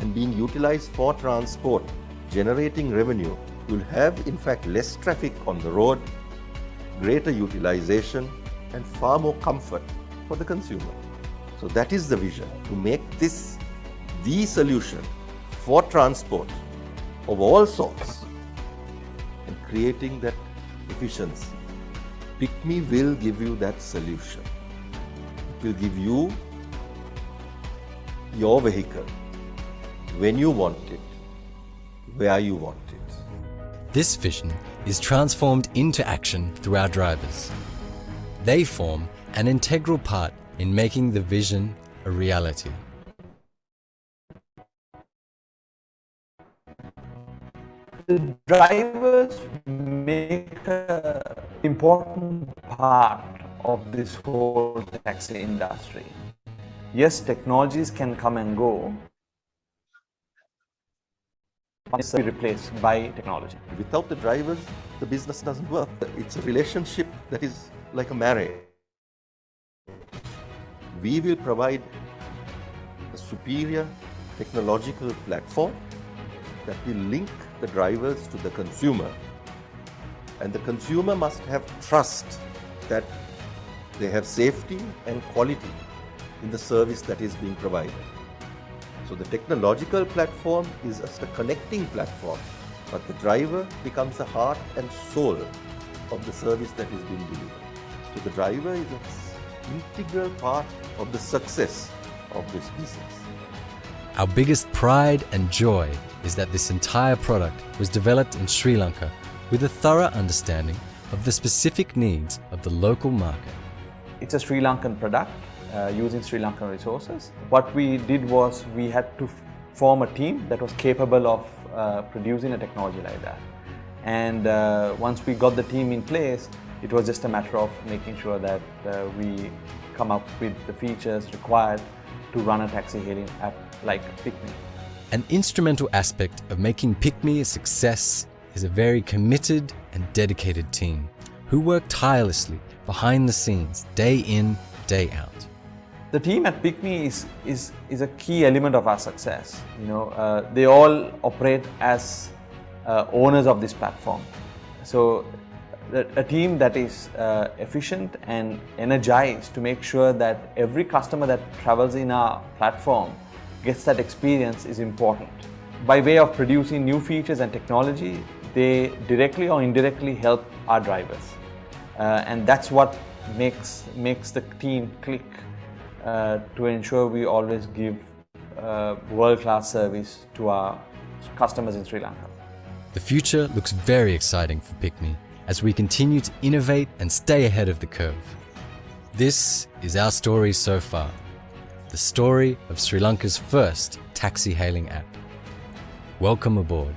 Speaker 6: and being utilized for transport, generating revenue, you'll have in fact less traffic on the road, greater utilization, and far more comfort for the consumer. So that is the vision, to make this the solution for transport of all sorts and creating that efficiency. PickMe will give you that solution. It will give you your vehicle when you want it, where you want it.
Speaker 5: This vision is transformed into action through our drivers. They form an integral part in making the vision a reality.
Speaker 7: The drivers make an important part of this whole taxi industry. Yes, technologies can come and go, one is replaced by technology.
Speaker 6: Without the drivers, the business doesn't work. It's a relationship that is like a marriage. We will provide a superior technological platform that will link the drivers to the consumer. And the consumer must have trust that they have safety and quality in the service that is being provided. So the technological platform is just a connecting platform, but the driver becomes the heart and soul of the service that is being delivered. So the driver is an integral part of the success of this business.
Speaker 5: Our biggest pride and joy is that this entire product was developed in Sri Lanka with a thorough understanding of the specific needs of the local market.
Speaker 7: It's a Sri Lankan product using Sri Lankan resources. What we did was we had to form a team that was capable of producing a technology like that. And once we got the team in place, it was just a matter of making sure that we come up with the features required to run a taxi hailing app like PickMe.
Speaker 5: An instrumental aspect of making PickMe a success is a very committed and dedicated team who work tirelessly behind the scenes, day in, day out.
Speaker 7: The team at PickMe is a key element of our success. You know, they all operate as owners of this platform. So a team that is efficient and energized to make sure that every customer that travels in our platform gets that experience is important. By way of producing new features and technology, they directly or indirectly help our drivers. And that's what makes the team click to ensure we always give world-class service to our customers in Sri Lanka.
Speaker 5: The future looks very exciting for PickMe as we continue to innovate and stay ahead of the curve. This is our story so far, the story of Sri Lanka's first taxi hailing app. Welcome aboard.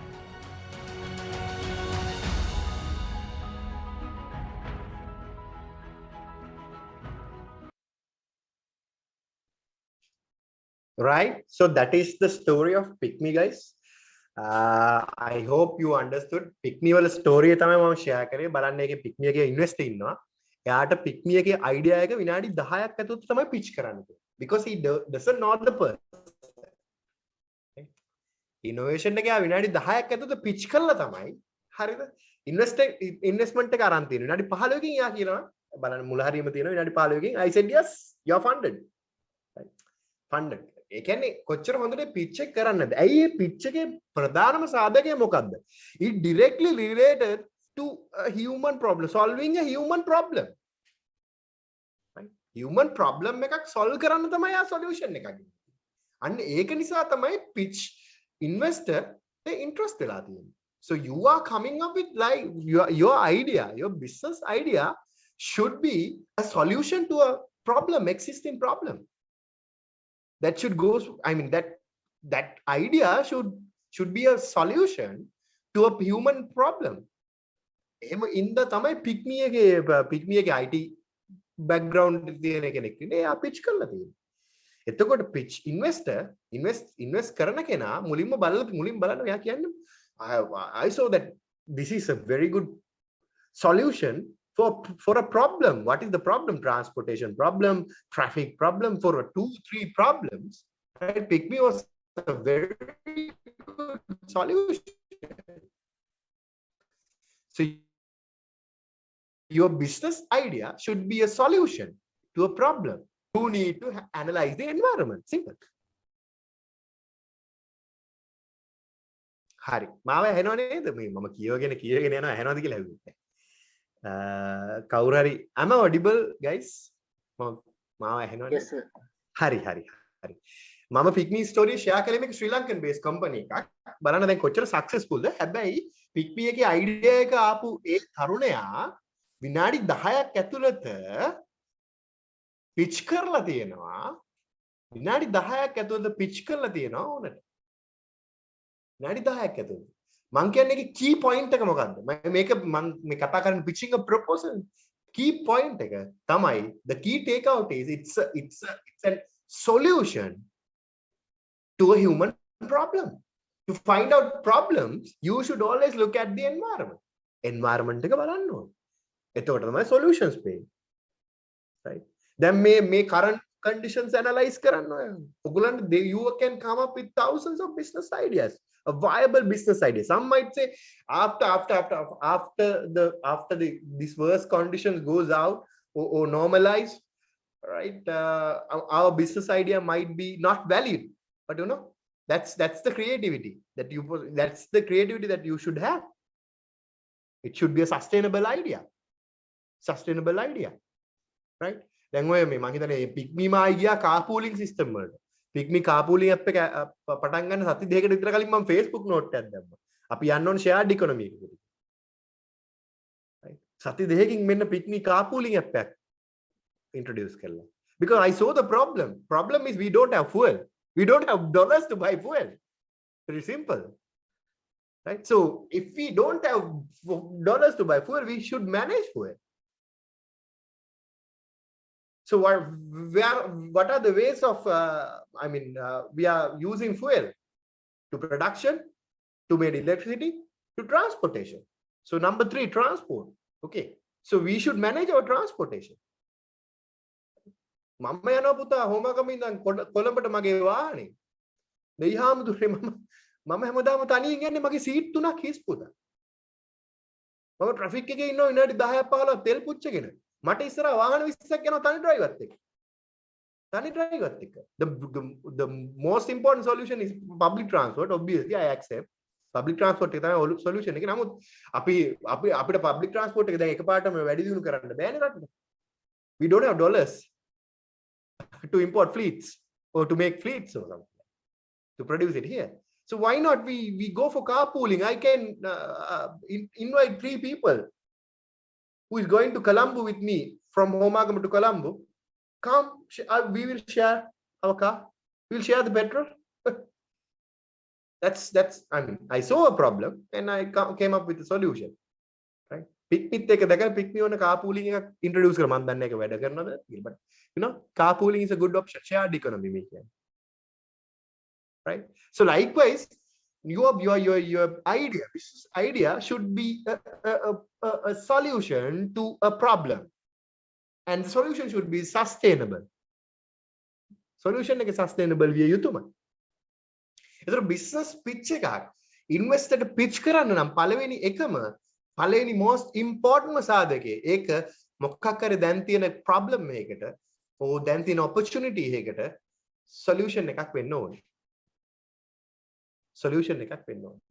Speaker 3: Right, so that is the story of PickMe, guys. I hope you understood. PickMe වල story එක තමයි මම share කරේ. බලන්න ඒකේ PickMe එකේ investor ඉන්නවා. එයාට PickMe එකේ idea එක විනාඩි 10ක් ඇතුළත තමයි pitch කරන්න තියෙන්නේ. Because he doesn't know the person. Innovation එක විනාඩි 10ක් ඇතුළත pitch කළා තමයි. හරිද? investment එක අරන් තියෙනවා. විනාඩි 15කින් එයා කියනවා බලන්න මුල හරියම තියෙනවා විනාඩි 15කින් I said yes, you are funded. Right? Funded. ඒ කියන්නේ කොච්චර හොඳට pitch එක කරන්නද? ඇයි මේ pitch එකේ ප්‍රධානම සාධකය මොකක්ද? It directly related to a human problem, solving a human problem. Right? Human problem එකක් solve කරන්න තමයි ආ solution එකක්. අන්න ඒක නිසා තමයි pitch investor they interest වෙලා තියෙන්නේ. So you are coming up with like your idea, your business idea should be a solution to a problem, existing problem. That should go, I mean, that idea should be a solution to a human problem. In the tamai PickMe එක IT background තියෙන කෙනෙක් ඉන්නේ එයා pitch කරලා තියෙනවා. එතකොට pitch investor invest කරන කෙනා මුලින්ම බලන්න එයා කියන්නේ I saw that this is a very good solution for a problem. What is the problem? Transportation problem, traffic problem, for 2-3 problems. Right? PickMe was a very good solution. So your business idea should be a solution to a problem. You need to analyze the environment. Simple. හරි. මාව ඇහෙනව නේද? මම කියවගෙන යනවා ඇහෙනවද කියලා ඇහුවේ. කවුරු හරි am I audible guys? මාව ඇහෙනවද?
Speaker 1: Yes sir.
Speaker 3: හරි. මම PickMe story share කළේ මේක ශ්‍රී ලංකන් based company එකක්. බලන්න දැන් කොච්චර successful ද? හැබැයි PickMe එකේ idea එක ආපු ඒ තරුණයා විනාඩි 10ක් ඇතුළත pitch කරලා තියෙනවා. විනාඩි 10ක් ඇතුළත pitch කරලා තියෙනවා ඕනට. විනාඩි 10ක් ඇතුළත. මං කියන්නේ ඒකේ key point එක මොකද්ද? මේක මම මේ කතා කරන්නේ pitching a proposal. Key point එක තමයි the key takeout is it's a solution to a human problem. To find out problems, you should always look at the environment. Environment එක බලන්න ඕනේ. එතකොට තමයි solutions පේන්නේ. Right? Then may current conditions analyze කරන්න ඕනේ. ඔයගොල්ලන්ට you can come up with thousands of business ideas, a viable business idea. Some might say after this worst conditions goes out or normalize, right? Our business idea might be not valid, but you know, that's the creativity that you should have. It should be a sustainable idea, right? Then ඔය මේ මම හිතන්නේ පික්මි මා ගියා carpooling system වලට. PickMe carpooling app එක පටන් ගන්න සති දෙකකට විතර කලින් මම Facebook note එකක් දැම්මා. අපි යන්න ඕන shared economy එකකට. right? සති දෙකකින් මෙන්න පික්මි carpooling app එකක් introduce කළා. Because I saw the problem. Problem is we don't have fuel. We don't have dollars to buy fuel. Very simple. Right? So if we don't have dollars to buy fuel, we should manage fuel. So what are the ways of, we are using fuel to production, to make electricity, to transportation. So number 3, transport. Okay. So we should manage our transportation. මම යනවා පුතා හෝමාගම ඉඳන් කොළඹට මගේ වාහනේ. දෙයි හාමුදුරනේ මම හැමදාම තනියෙන් යන්නේ මගේ සීට් 3ක් හිස් පුතා. මම ට්‍රැෆික් එකේ ඉන්නවා විනාඩි 10ක් 15ක් තෙල් පුච්චගෙන. මට ඉස්සරහා වාහන 20ක් යනවා තනි ඩ්‍රයිවර්ත් එක්ක. The most important solution is public transport. Obviously I accept. Public transport එක තමයි solution එක. නමුත් අපිට public transport එක දැන් එකපාරටම වැඩි දියුණු කරන්න බෑනේ රටට. We don't have dollars to import fleets or to make fleets or something to produce it here. So why not we go for carpooling? I can invite 3 people who is going to Colombo with me from Homagam to Colombo. Come, we will share our car. We will share the petrol. That's I saw a problem and I came up with a solution. Right? Pick එක දැකලා pick me on a carpooling එකක් introduce කරා මම දන්නේ ඒක වැඩ කරනවද කියලා. But you know, carpooling is a good option. Shared economy මේක. Right? So likewise, your idea should be a solution to a problem, and the solution should be sustainable. Solution එක sustainable විය යුතුමයි. ඒතර business pitch එකක් investor ට pitch කරන්න නම් පළවෙනි most important සාධකේ ඒක මොකක් හරි දැන් තියෙන problem එකකට or දැන් තියෙන opportunity එකකට solution එකක් වෙන්න ඕනේ. Solution එකක් වෙන්න ඕනේ.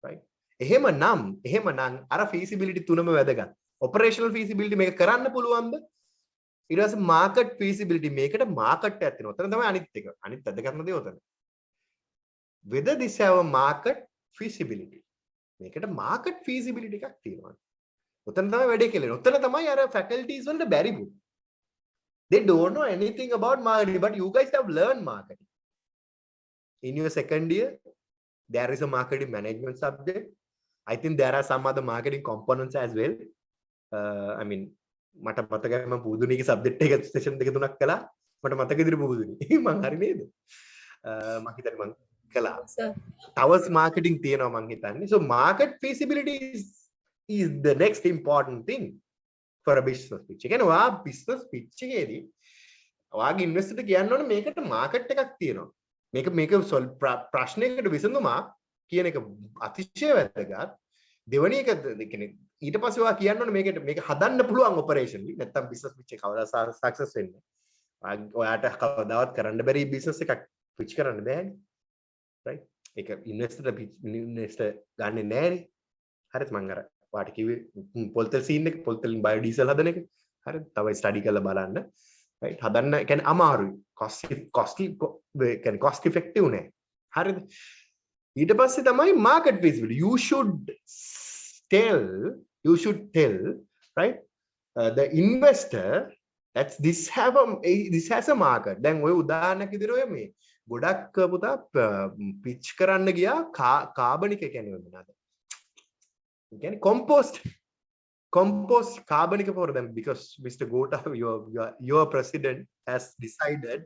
Speaker 3: Right? එහෙමනම් අර feasibility තුනම වැදගත්. Operational feasibility මේක කරන්න පුළුවන්ද? ඊට පස්සේ market feasibility මේකට market එකක් තියෙනවා. ඔතන තමයි අනිත් එක. අනිත් වැදගත්ම දේ ඔතන. Whether this have a market feasibility. මේකට market feasibility එකක් තියෙනවා. ඔතන තමයි වැඩේ කෙලෙන්නේ. ඔතන තමයි අර faculties වලට බැරි වුනේ. They don't know anything about marketing, but you guys have learned marketing. In your second year, there is a marketing management subject. I think there are some other marketing components as well. මට මතකයි මම පුදුනිගේ subject එක session දෙක තුනක් කළා. මට මතක ඉදිරි පුදුනි. මං හරි නේද? මං හිතන්නේ මං කළා. තවස් marketing තියෙනවා මං හිතන්නේ. So market feasibility is the next important thing for a business pitch. ඒ කියන්නේ ඔයා business pitch එකේදී ඔයාගේ investor ට කියන්න ඕනේ මේකට market එකක් තියෙනවා. මේක ප්‍රශ්නයකට විසඳුමක් කියන එක අතිශය වැදගත්. දෙවෙනි එක කියන්නේ ඊට පස්සේ ඔයා කියන්න ඕනේ මේක හදන්න පුළුවන් ඔපරේෂන්ලි. නැත්තම් business pitch එක කවදා success වෙන්නේ. ඔයාට කවදාවත් කරන්න බැරි business එකක් pitch කරන්න බෑනේ. right? ඒක investor ගන්නෙ නෑනේ. හරිද මං අර ඔයාට කිව්වේ පොල්තල් scene එක පොල්තලින් biodiesel හදන එක. හරිද? තව study කරලා බලන්න. right? හදන්න කියන්නේ අමාරුයි. cost effective නෑ. හරිද? ඊට පස්සේ තමයි market feasibility. You should tell, right? The investor that this has a market. දැන් ඔය උදාහරණයක් විදිහට ඔය මේ ගොඩක් පුතා pitch කරන්න ගියා කාබනික කියන්නේ මොනවද? ඒ කියන්නේ compost carbonic for them, because Mr. Gota, your president has decided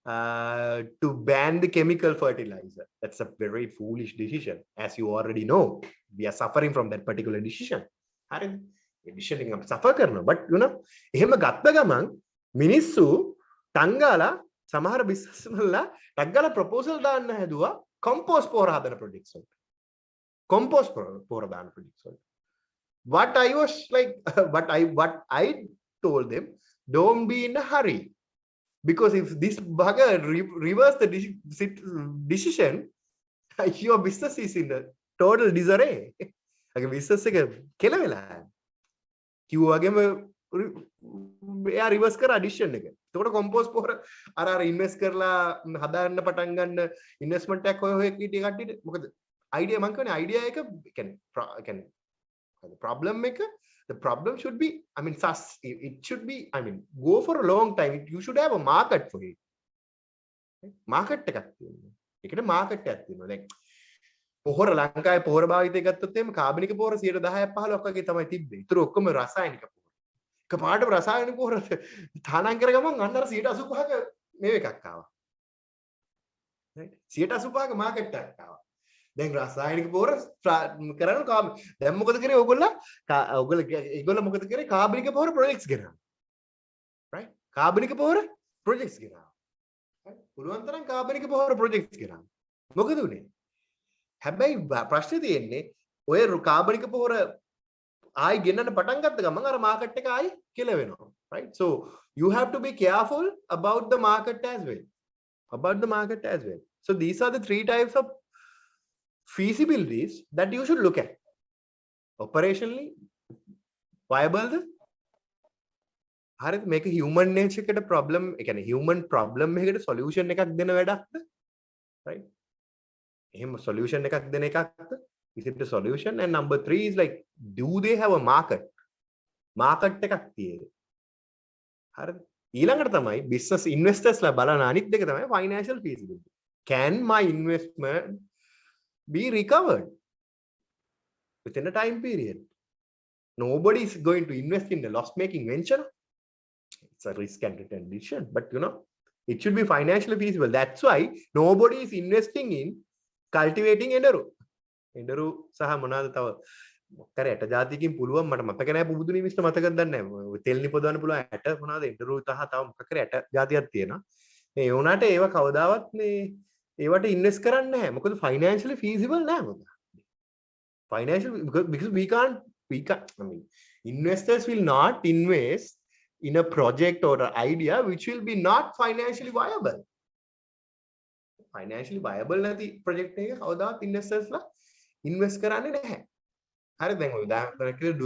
Speaker 3: to ban the chemical fertilizer. That's a very foolish decision. As you already know, we are suffering from that particular decision. Decision එක suffer කරනවා. But you know, එහෙම ගත්ත ගමන් මිනිස්සු ටංගාලා සමහර business වල ටංගාලා proposal දාන්න හැදුවා compost පොර හදන projects වලට. Compost පොර දාන projects වලට. What I was like, what I told them, don't be in a hurry. Because if this bugger reverse the decision, your business is in a total disarray. Like business එක කෙල වෙලා. කිව්වාගෙම එයා reverse කර addition එක. එතකොට compost පොර අර invest කරලා හදාන්න පටන් ගන්න ඉන්වෙස්ට්මන්ට් එකක් ඔය කීටි කට්ටියට මොකද අයිඩියා මං කියන්නේ අයිඩියා එක කියන්නේ the problem එක the problem should be it should be go for a long time. You should have a market for it. Market එකක් තියෙනවා. ඒකට market එකක් තියෙනවා. දැන් පොහොර ලංකාවේ පොහොර භාවිතය ගත්තොත් එහෙම කාබනික පොහොර 10% 15ක් වගේ තමයි තිබ්බේ. ඊටු ඔක්කොම රසායනික පොහොර. එකපාරට රසායනික පොහොර තානම් කර ගමන් අන්න අර 85ක මේ එකක් ආවා. right 85ක මාකට් එකක් ආවා. දැන් රසායනික පොහොර කරන දැන් මොකද කරේ ඒගොල්ලෝ මොකද කරේ කාබනික පොහොර ප්‍රොජෙක්ට්ස් ගෙනා. right කාබනික පොහොර ප්‍රොජෙක්ට්ස් ගෙනා. right පුළුවන් තරම් කාබනික පොහොර ප්‍රොජෙක්ට්ස් ගෙනා. මොකද උනේ? හැබැයි ප්‍රශ්නේ තියෙන්නේ ඔය කාබනික පොහොර ආයි ගෙන්නන්න පටන් ගත්ත ගමන් අර මාකට් එක ආයි කෙල වෙනවා. right so you have to be careful about the market as well. So these are the three types of feasibilities that you should look at. Operationally viable හරිද මේක human nature එකට problem ඒ කියන්නේ human problem එකකට solution එකක් දෙන වැඩක්ද? right එහෙම solution එකක් දෙන එකක්ද? is it a solution? And number 3 is like, do they have a market එකක් තියෙද? හරිද ඊළඟට තමයි business investors ලා බලන අනිත් එක තමයි financial feasibility. Can my investment be recovered within a time period? Nobody is going to invest in a loss making venture. It's a risk and return decision, but you know it should be financially feasible. That's why nobody is investing in cultivating enderu සහ මොනවාද තව මොකක්ද ඇට జాතියකින් පුළුවන් මට මතක නැහැ පුබුදු නිමිෂ්ට මතකද දන්නේ නැහැ තෙල් නිපදවන්න පුළුවන් ඇට මොනවාද එන්ඩරු තව මොකක්ද ඇට జాතියක් තියෙනවා මේ වුණාට ඒව කවදාවත් මේ ඒවට ඉන්වෙස්ට් කරන්නේ නැහැ මොකද financially feasible නැහැ මොකද financial because we can't investors will not invest in a project or an idea which will be not financially viable. Financially viable නැති project එක කවදාවත් investors ලා invest කරන්නේ නැහැ. හරි දැන් ඔය උදාහරණයක් විදිහට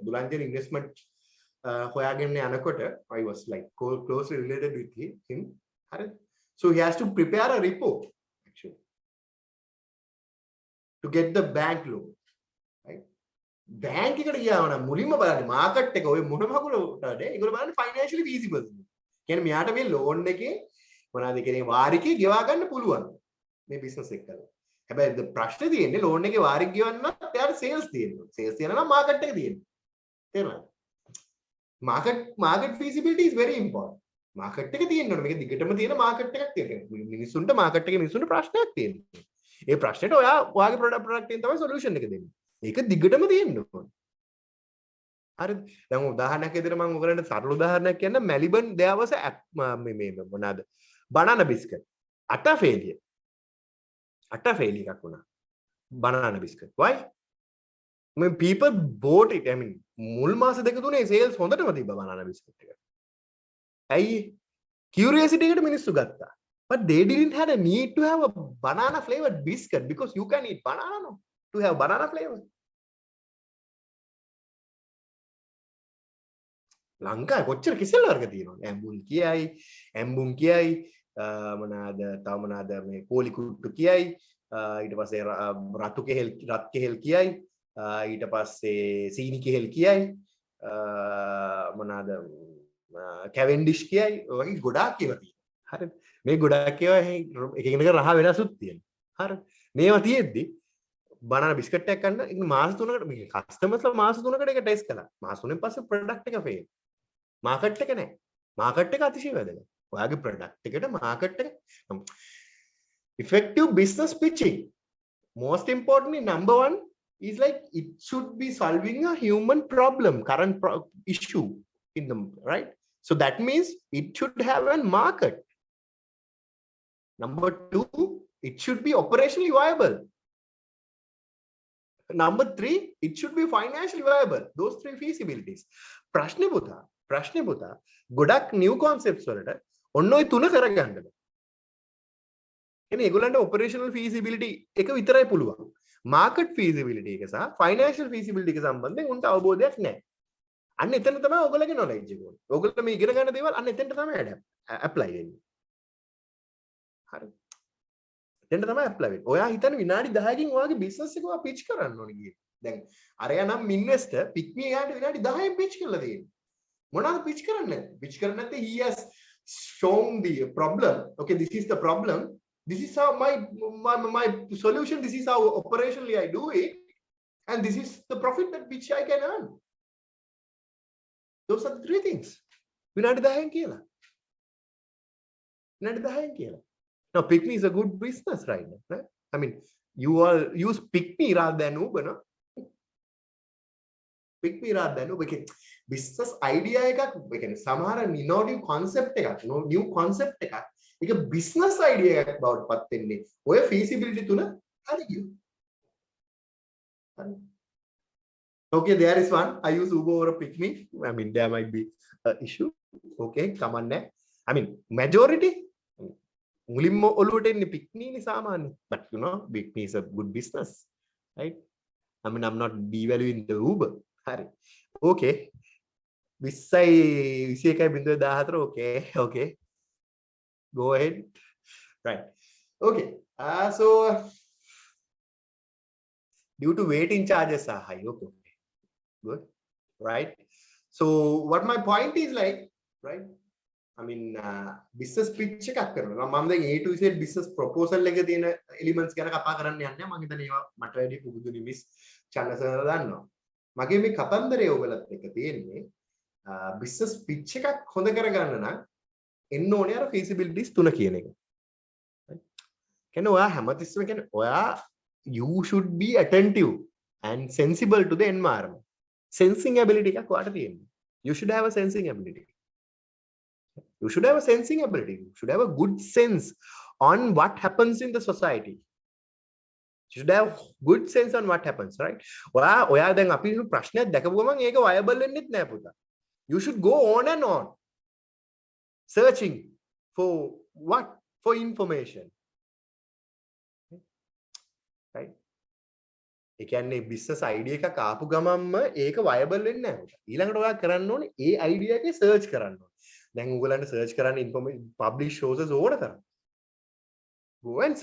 Speaker 3: දුලංජන investment හොයාගෙන යනකොට I was like closely related with him. හරි so he has to prepare a report actually to get the bank loan. right bank එකට ගියාම නම් මුලින්ම බලන්නේ market එක ඔය මොන මගුලටද ඒගොල්ලෝ බලන්නේ financially feasible. කියන්නේ මෙයාට මේ loan එකේ මොනවාද කියන්නේ වාරිකේ ගෙවා ගන්න පුළුවන් මේ business එක කරලා. හැබැයි ප්‍රශ්නේ තියෙන්නේ loan එකේ වාරික ගෙවන්න එයාට sales තියෙනවා. sales තියෙනවා නම් market එක තියෙනවා. තේරුණාද? market feasibility is very important. market එක තියෙන්න ඕනේ. මේක දිගටම තියෙන market එකක් තියෙනවා. මිනිස්සුන්ට market එකේ මිනිස්සුන්ට ප්‍රශ්නයක් තියෙනවා. ඒ ප්‍රශ්නෙට ඔයාගේ product එකෙන් තමයි solution එක දෙන්නේ. ඒක දිගටම තියෙන්න ඕනේ. හරිද? දැන් උදාහරණයක් විදිහට මම ඔයගලන්ට සරල උදාහරණයක් කියන්න Melbourne there was a මේ මොනවාද? banana biscuit. Utter failure එකක් වුණා. banana biscuit. Why? I mean people bought it. I mean මුල් මාස දෙක තුනේ sales හොඳටම තිබ්බා banana biscuit එක. ඇයි? curiosity එකට මිනිස්සු ගත්තා. But they didn't have a need to have a banana flavored biscuit because you can eat banana no to have banana flavor. ලංකාවේ කොච්චර කිසෙල් වර්ග තියෙනවද? ඇම්බුම් කියයි මොනවාද තව මොනවාද මේ කෝලි කුට්ටු කියයි ඊට පස්සේ රත් කෙහෙල් කියයි ඊට පස්සේ සීනි කෙහෙල් කියයි මොනවාද කැවෙන්ඩිෂ් කියයි ඔය වගේ ගොඩාක් ඒවා තියෙනවා. හරිද? මේ ගොඩාක් ඒවා එකකින් එක රහ වෙනසුත් තියෙනවා. හරිද? මේවා තියෙද්දි banana biscuit එකක් ගන්න ඉතින් මාස 3කට මේ කස්ටමර්ස්ලා මාස 3කට ඒක ටෙස්ට් කළා. මාස 3න් පස්සේ ප්‍රොඩක්ට් එක ෆේල්. මාකට් එක නැහැ. මාකට් එක අතිශය වැදගත්. ඔයාගේ product එකට market එක effective business pitching. Most importantly, number one is like it should be solving a human problem, current issue in the right. So that means it should have a market. Number two, it should be operationally viable. Number three, it should be financially viable. Those three feasibilities. ප්‍රශ්නේ පුතා ගොඩක් new concepts වලට ඔන්න ඔය තුන කරගන්න. එනේ ඒගොල්ලන්ට operational feasibility එක විතරයි පුළුවන්. market feasibility එක සහ financial feasibility එක සම්බන්ධයෙන් උන්ට අවබෝධයක් නැහැ. අන්න එතන තමයි ඔයගොල්ලෝගේ knowledge එක ඕනේ. ඔයගොල්ලෝ මේ ඉගෙන ගන්න දේවල් අන්න එතනට තමයි apply වෙන්නේ. හරි. එතනට තමයි apply වෙන්නේ. ඔයා හිතන විනාඩි 10කින් ඔයාගේ business එක ඔයා pitch කරන්න ඕනේ කියන්නේ. දැන් අරයා නම් investor pick me එයාට විනාඩි 10න් pitch කරලා තියෙනවා. මොනවාද pitch කරන්නේ? pitch කරන්නේ නැත්නම් he has shown the problem. Okay, this is the problem. This is how my solution. This is how operationally I do it, and this is the profit that which I can earn. Those are the three things. විනාඩි 10න් කියලා. Now, Pickme is a good business right now. Right? I mean, you all use Pickme rather than Uber, no? Pickme rather than Uber. Business idea එකක් සමහර innovative concept එකක්, new concept එකක්. ඒක business idea එකක් බවට පත් වෙන්නේ. ඔය feasibility තුන හරි කියු. Okay, there is one. I use Uber over Pickme. I mean, there might be an issue. Okay, come on now. I mean, majority. මුලින්ම ඔලුවට එන්නේ Pickme නේ සාමාන්‍ය. But you know, Pickme is a good business, right? I mean, I'm not devaluing the Uber. හරි. Okay. 21.14 okay. Go ahead. Right. Okay. So due to waiting charges are high. Okay. Good. Right. So what my point is like, right? I mean, business pitch එකක් කරනවා. මම දැන් A to Z business proposal එකේ තියෙන elements ගැන කතා කරන්න යන්නේ. මම හිතන්නේ ඒවා මට වැඩි පුදුනි මිස් චන්නසර් දන්නවා. මගේ මේ කතන්දරය ඔයගලත් එක්ක තියෙන්නේ business pitch එකක් හොඳ කරගන්න නම් එන්න ඕනේ අර feasibilities තුන කියන එක. කියන්නේ ඔයා හැමතිස්සෙම කියන්නේ ඔයා you should be attentive and sensible to the environment. Sensing ability එකක් ඔයාට තියෙනවා. You should have a sensing ability. You should have a sensing ability. You should have a good sense on what happens in the society. You should have good sense on what happens, right? ඔයා දැන් අපි ප්‍රශ්නයක් දැකපු ගමන් ඒක viable වෙන්නෙත් නෑ පුතා. You should go on and on searching for what? For information. Right? ඒ කියන්නේ business idea එකක් ආපු ගමන්ම ඒක viable වෙන්නේ නැහැ පුතා. ඊළඟට ඔයා කරන්න ඕනේ ඒ idea එකේ search කරන්න ඕනේ. දැන් ඔයගලන්ට search කරන්න information publish sources ඕන කරා. Go and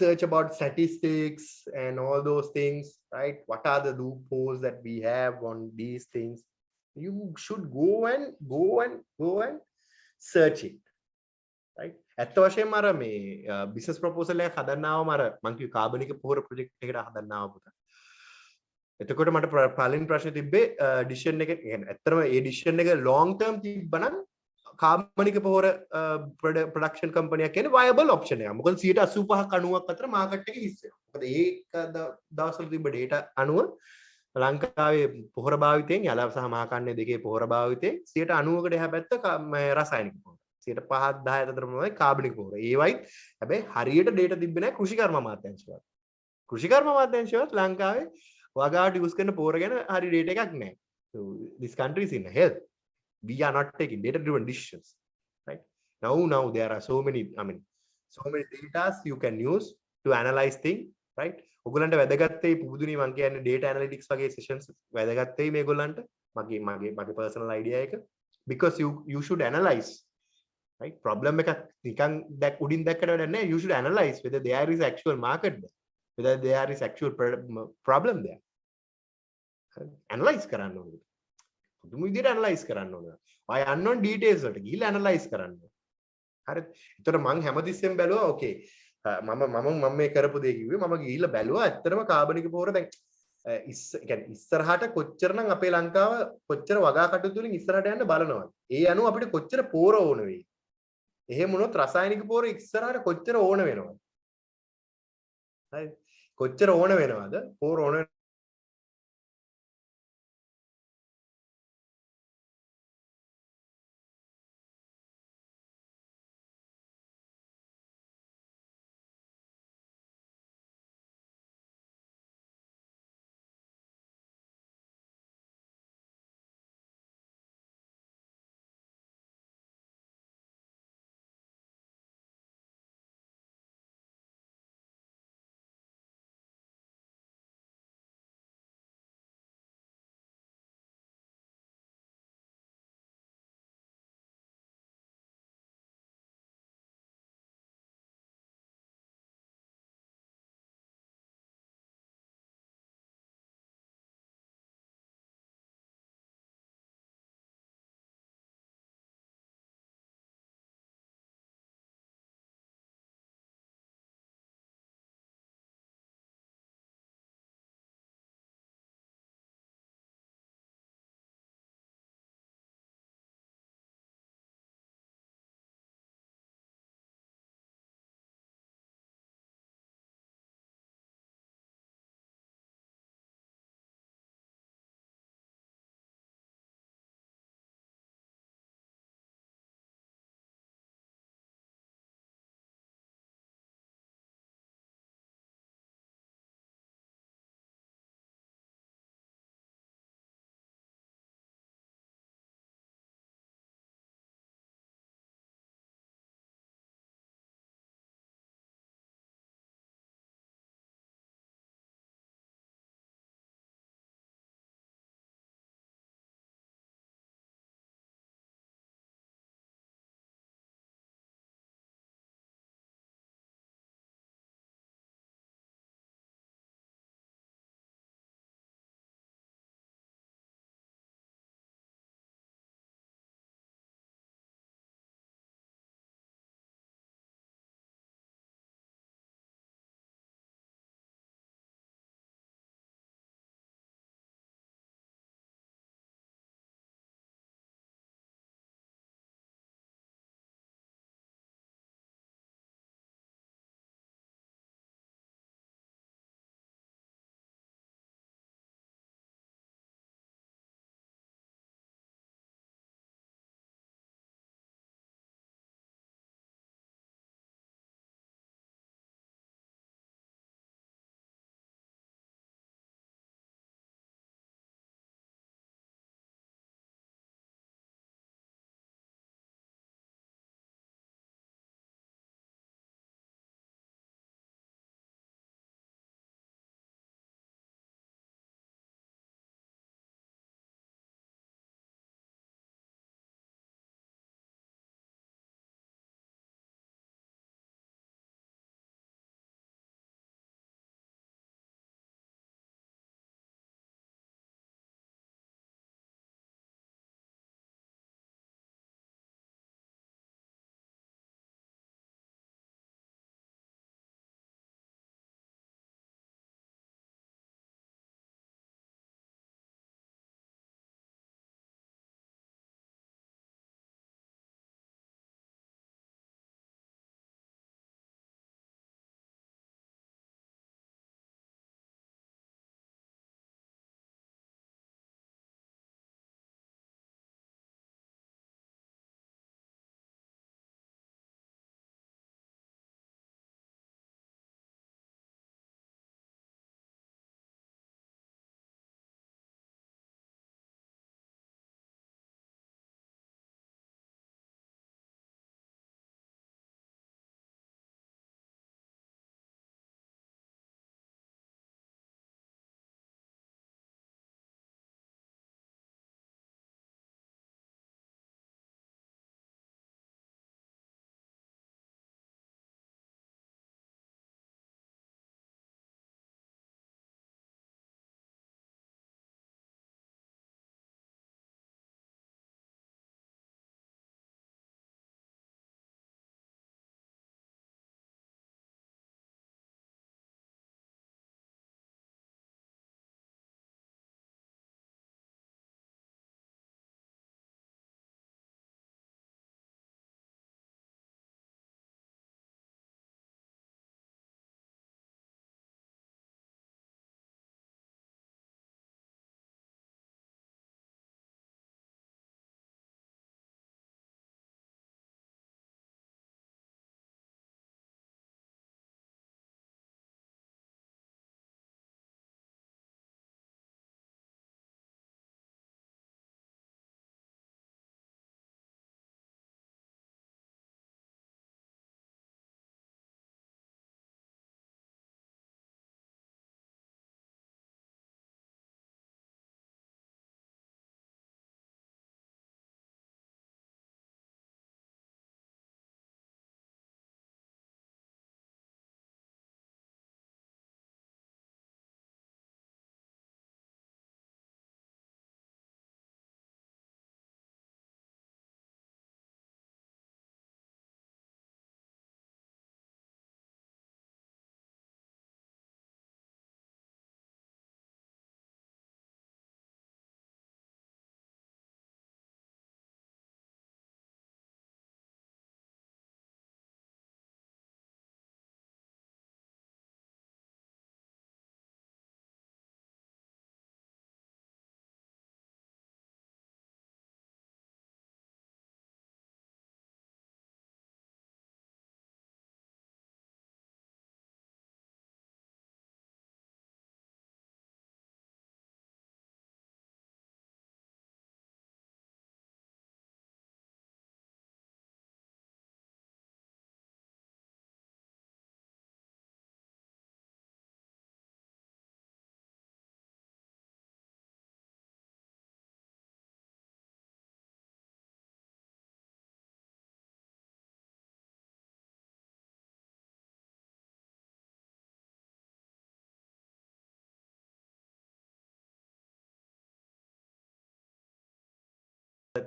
Speaker 3: search about statistics and all those things, right? What are the loopholes that we have on these things? You should go and search it, right? ඇත්ත වශයෙන්ම අර මේ business proposal එක හදන්නාවම අර මං කිව්ව කාබනික පොහොර project එකට හදන්නාව පුතා. එතකොට මට පළවෙනි ප්‍රශ්නේ තිබ්බේ decision එක කියන්නේ ඇත්තටම ඒ decision එක long term තිබ්බනම් කාබනික පොහොර production company එකක් කියන්නේ viable option එකක්. මොකද 85%ක් 90ක් අතර market එක හිස් වෙනවා. මොකද ඒක දවස්වල තිබ්බ data අනුව ලංකාවේ පොහොර භාවිතයෙන් යල සහ මහකන්නේ දෙකේ පොහොර භාවිතයෙන් 90%කට එහා පැත්ත රසායනික පොහොර. 5-10 අතර තමයි කාබනික පොහොර. ඒවයි හැබැයි හරියට data තිබ්බේ නැහැ කෘෂිකර්ම අමාත්‍යාංශවත්. කෘෂිකර්ම අමාත්‍යාංශවත් ලංකාවේ වගාවට use කරන පොහොර ගැන හරි data එකක් නැහැ. So this country is in health. We are not taking data driven decisions, right? Now there are so many data you can use to analyze things, right? ඔයගොල්ලන්ට වැදගත් ඒ පුදුනේ මම කියන්නේ data analytics වගේ sessions වැදගත් ඒ මේගොල්ලන්ට මගේ personal idea එක because you should analyze, right? Problem එක නිකන් උඩින් දැක්කට වැඩක් නැහැ. You should analyze whether there is actual market there, whether there is actual problem there. Analyze කරන්න ඕනේ. පුදුම විදිහට analyze කරන්න ඕනේ. ඔය unknown details වලට ගිහිල්ලා analyze කරන්න ඕනේ. හරිද? ඒතර මම හැමතිස්සෙම බැලුවා okay මම මේ කරපු දේ කිව්වේ මම ගිහිල්ලා බැලුවා ඇත්තටම කාබනික පොහොර දැන් කියන්නේ ඉස්සරහට කොච්චරනම් අපේ ලංකාව කොච්චර වගා කටයුතු වලින් ඉස්සරහට යන්න බලනවා. ඒ අනුව අපිට කොච්චර පොහොර ඕන වෙයි. එහෙම වුණොත් රසායනික පොර ඉස්සරහට කොච්චර ඕන වෙනවද? හරි. කොච්චර ඕන වෙනවද? පොර ඕන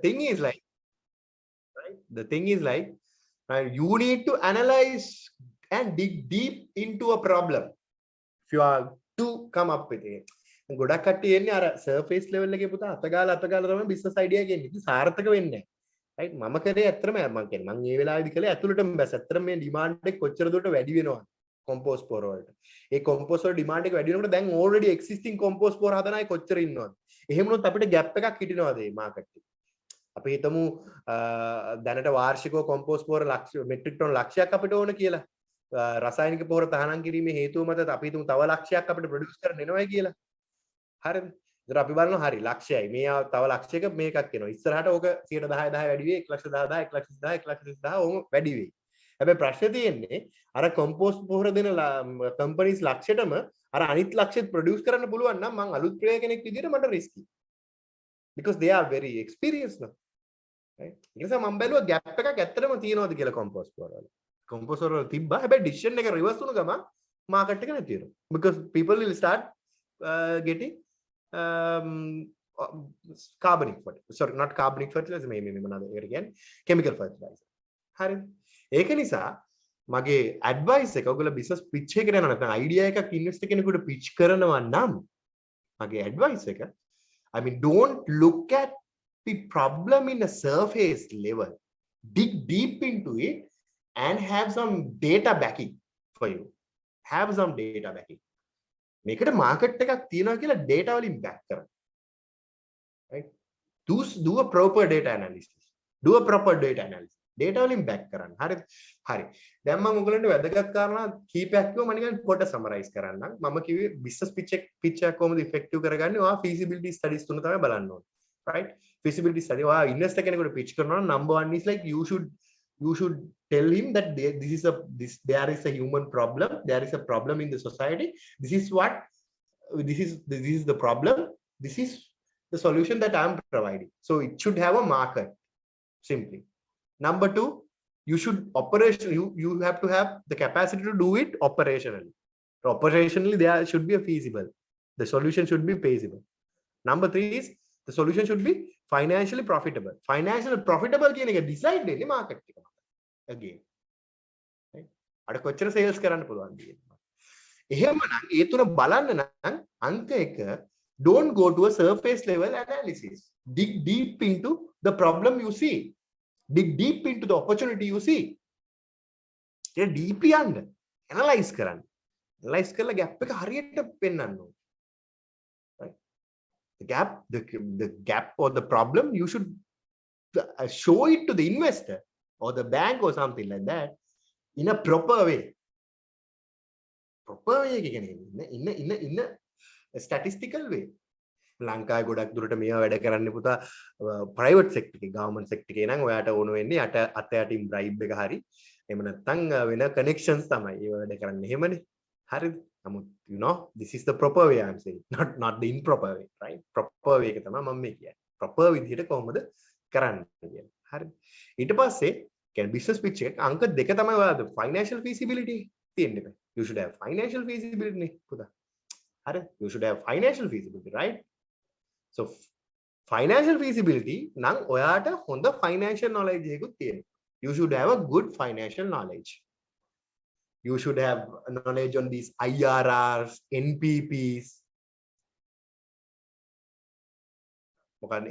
Speaker 3: thing is like, right? The thing is like, you need to analyze and dig deep into a problem if you are to come up with it. ගොඩක් කට්ටිය එන්නේ අර surface level එකේ පුතා අතගාලා තමයි business idea එක එන්නේ. ඉතින් සාර්ථක වෙන්නේ නැහැ. right? මම කරේ ඇත්තටම මම කියන්නේ මම මේ වෙලාවේදී කළේ ඇතුළටම බැස. ඇත්තටම මේ demand එක කොච්චර දුරට වැඩි වෙනවද? compost pore වලට. ඒ compost වල demand එක වැඩි වෙනකොට දැන් already existing compost pore හදන අය කොච්චර ඉන්නවද? එහෙම වුණොත් අපිට gap එකක් හිටිනවද මේ market එකේ? අපි හිතමු දැනට වාර්ෂිකව compost pore metric ton ලක්ෂයක් අපිට ඕන කියලා. රසායනික පොහොර තහනම් කිරීමේ හේතුව මත අපි හිතමු තව ලක්ෂයක් අපිට ප්‍රොඩියුස් කරන්න එනවයි කියලා. හරිද? ඒතර අපි බලනවා හරි ලක්ෂයයි. මේ තව ලක්ෂයක මේකක් එනවා. ඉස්සරහට ඕක 10% වැඩි වෙයි 1,10,000 1,10,000 ඕම වැඩි වෙයි. හැබැයි ප්‍රශ්නේ තියෙන්නේ අර කොම්පෝස්ට් පොහොර දෙන කම්පනීස් ලක්ෂයටම අර අනිත් ලක්ෂෙත් ප්‍රොඩියුස් කරන්න පුළුවන් නම් මං අලුත් ප්‍රේය කෙනෙක් විදිහට මට risky. because they are very experienced now. right? ඒ නිසා මම බැලුවා gap එකක් ඇත්තටම තියෙනවද කියලා කොම්පෝස්ට් පොහොර වල. කොම්පෝස්ට් පොහොර තිබ්බා. හැබැයි decision එක reverse වුණ ගමන් market එක නැති වෙනවා. because people will start getting carbonic fertilizer. sorry, not carbonic fertilizer. මේ මොනවාද ඒකට කියන්නේ? chemical fertilizer. හරිද? ඒක නිසා මගේ advice එක ඔයගොල්ලෝ business pitch එකකට යනවා නැත්නම් idea එකක් investor කෙනෙකුට pitch කරනවා නම් මගේ advice එක I mean don't look at the problem in a surface level. Dig deep into it and have some data backing for you. Have some data backing. මේකට market එකක් තියනවා කියලා data වලින් back කරන්න. right? do a proper data analysis. Do a proper data analysis. data වලින් back කරන්න. හරිද? හරි. දැන් මම ඔයගලන්ට වැදගත් කාරණා කීපයක් කිව්වා මම නිකන් පොඩ summarize කරන්නම්. මම කිව්වේ business pitch එක කොහොමද effective කරගන්නේ? ඔයා feasibility studies තුන තමයි බලන්න ඕනේ. right? feasibility study ඔයා investor කෙනෙකුට pitch කරනවා නම් number 1 is like you should tell him that there is a human problem, there is a problem in the society, this is the problem, this is the solution that I am providing. So it should have a market, simply. Number 2, you have to have the capacity to do it operationally. Operationally there should be a feasible, the solution should be feasible. Number 3 is the solution should be financially profitable. Financially profitable කියන එක decide වෙන්නේ market එක මත. again. right? අර කොච්චර sales කරන්න පුළුවන්ද කියනවා. එහෙමනම් ඒ තුන බලන්න නම් අංක 1 don't go to a surface level analysis. Dig deep into the problem you see. Dig deep into the opportunity you see. A deeply යන්න analyze කරන්න. analyze කරලා gap එක හරියට පෙන්වන්න ඕනේ. the gap or the problem you should show it to the investor or the bank or something like that in a proper way. proper way in a statistical way. ලංකාවේ ගොඩක් දුරට මේවා වැඩ කරන්න පුතා private sector එකේ government sector එකේ නම් ඔයාට ඕන වෙන්නේ අත යටින් bribe එක හරි එහෙම නැත්නම් වෙන connections තමයි ඒව වැඩ කරන්න එහෙමනේ. හරිද? නමුත් you know this is the proper way I'm saying, not the improper way, right? proper way එක තමයි මම මේ කියන්නේ. proper විදිහට කොහොමද කරන්න කියන්නේ. හරිද? ඊට පස්සේ කියන්නේ business pitch එක අංක 2 තමයි ඔයාලද financial feasibility තියෙන්නේ. you should have financial feasibility නේ පුතා. හරිද? you should have financial feasibility, right? so financial feasibility නම් ඔයාට හොඳ financial knowledge එකකුත් තියෙනවා. you should have a good financial knowledge. You should have knowledge on these IRRs, NPVs,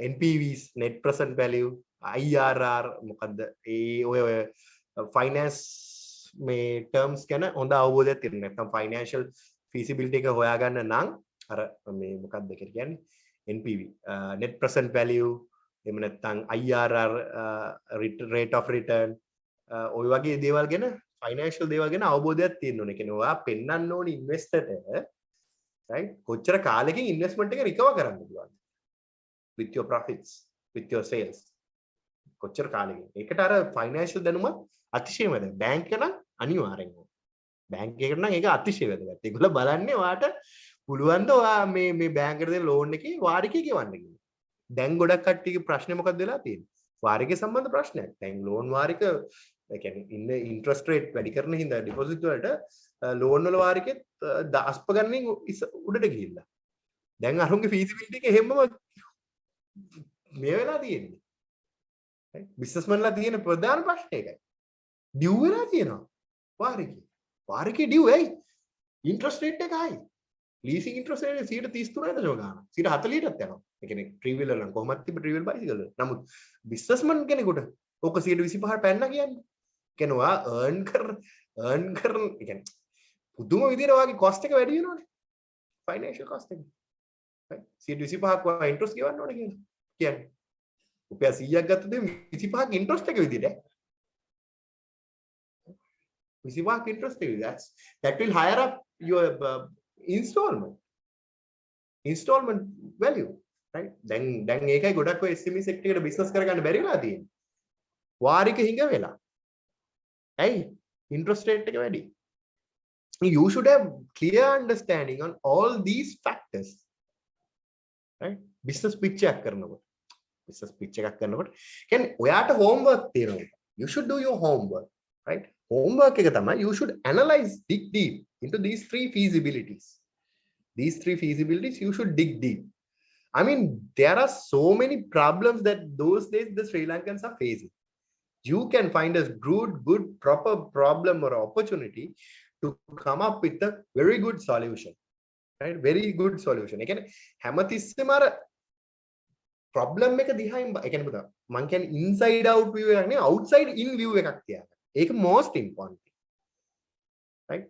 Speaker 3: NPVs, net present value, IRR, finance terms ගැන හොඳ අවබෝධයක් තියෙන්න. නැත්නම් financial feasibility එක හොයාගන්න නම් අර මේ මොකක්ද කියන්නේ NPV, net present value, එහෙම නැත්නම් IRR, rate of return, ඔය වගේ දේවල් ගැන financial දේවල් ගැන අවබෝධයක් තියෙන්න ඕනේ. කියන්නේ ඔයා පෙන්වන්න ඕනේ ඉන්වෙස්ටර්ට right කොච්චර කාලෙකින් ඉන්වෙස්ට්මන්ට් එක රිකවර් කරන්න පුළුවන්ද with your profits, with your sales. කොච්චර කාලෙකින්. ඒකට අර financial දැනුම අතිශය වැදගත්. බැංක් එක නම් අනිවාර්යෙන් ඕනේ. බැංක් එකට නම් ඒක අතිශය වැදගත්. ඒගොල්ලෝ බලන්නේ ඔයාට පුළුවන් ද ඔයා මේ බැංක් එකට දෙන ලෝන් එකේ වාරිකය ගෙවන්න කියලා. දැන් ගොඩක් කට්ටියගේ ප්‍රශ්නේ මොකක්ද වෙලා තියෙන්නේ? වාරිකය සම්බන්ධ ප්‍රශ්නයක්. දැන් ලෝන් වාරික ඒ කියන්නේ ඉන්ට්‍රස්ට් රේට් වැඩි කරන හින්දා ඩිපොසිට් වලට ලෝන් වල වාරිකෙත් දහස්ප ගණනින් උඩට ගිහිල්ලා. දැන් අරුන්ගේ feasibility එක හැමම මේ වෙලා තියෙන්නේ. right? businessman ලා තියෙන ප්‍රධාන ප්‍රශ්නේ ඒකයි. due වෙලා තියෙනවා. වාරිකේ due ඇයි? interest rate එක high. leasing interest rate 133ට ජෝගාන. 140ටත් යනවා. ඒ කියන්නේ three wheeler නම් කොහොමද තිබ්බ three wheel bicycle. නමුත් businessman කෙනෙකුට ඕක 125ට පැන්න කියන්නේ. කියන්නේ ඔයා earn කරන ඒ කියන්නේ පුදුම විදිහට ඔයාගේ cost එක වැඩි වෙනවනේ. financial cost එක. right? 125ක් ඔයා interest ගෙවන්න ඕනේ කියන්නේ. රුපියල් 100ක් ගත්තොත් 25ක් interest එක විදිහට 25ක් interest එක that will higher up your installment value, right? දැන් ඒකයි ගොඩක් ඔය SME sector එකට business කරගන්න බැරි වෙලා තියෙන්නේ. වාරික හිඟ වෙලා. ඇයි? interest rate එක වැඩි. You should have clear understanding on all these factors, right? business pitch එකක් කරනකොට කියන්නේ ඔයාට homework තියෙනවා. You should do your homework, right? homework එක තමයි you should analyze, dig deep into these three feasibilities. These three feasibilities you should dig deep. I mean, there are so many problems that those days the Sri Lankans are facing. You can find a good proper problem or opportunity to come up with a very good solution, right? Very good solution. Again, හැමතිස්සෙම අර problem එක දිහා ඒ කියන්නේ පුතා මම කියන්නේ inside out view එකක් නෙවෙයි outside in view එකක් තියාගන්න. ඒක most important thing, right?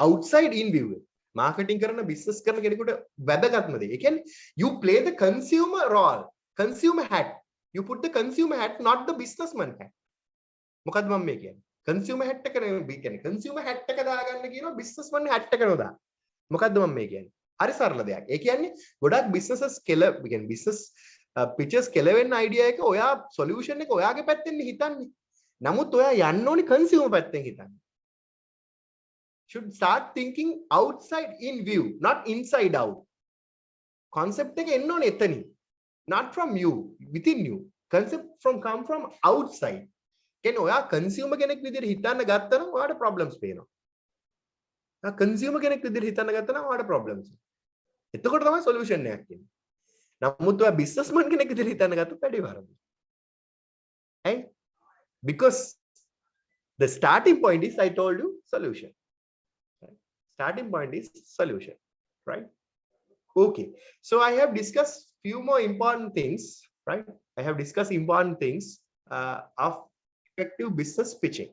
Speaker 3: outside in view එක marketing කරන business කරන කෙනෙකුට වැදගත්ම දේ. ඒ කියන්නේ you play the consumer role, consumer hat. You put the consumer hat, not the businessman hat. මොකද්ද මම මේ කියන්නේ? consumer hat එක නෙවෙයි කියන්නේ consumer hat එක දාගන්න කියනවා businessman hat එක නෝදා. මොකද්ද මම මේ කියන්නේ? හරි සරල දෙයක්. ඒ කියන්නේ ගොඩක් businesses කියන්නේ business pitches කෙලවෙන්න idea එක ඔයා solution එක ඔයාගේ පැත්තෙන් හිතන්නේ. නමුත් ඔයා යන්න ඕනි consumer පැත්තෙන් හිතන්න. Should start thinking outside in view, not inside out. Concept එක එන්න ඕනේ එතනින්. Not from you, within you. Concept come from outside. කියන්නේ ඔයා consumer කෙනෙක් විදිහට හිතන්න ගත්තා නම් ඔයාට problems පේනවා. ඔයා consumer කෙනෙක් විදිහට හිතන්න ගත්තා නම් ඔයාට problems. එතකොට තමයි solution එකක් එන්නේ. නමුත් ඔයා businessman කෙනෙක් විදිහට හිතන්න ගත්තොත් වැඩි වරද. Hey? Because the starting point is, I told you, solution. Right? Starting point is solution, right? Okay. So I have discussed few more important things, right? I have discussed important things of effective business pitching,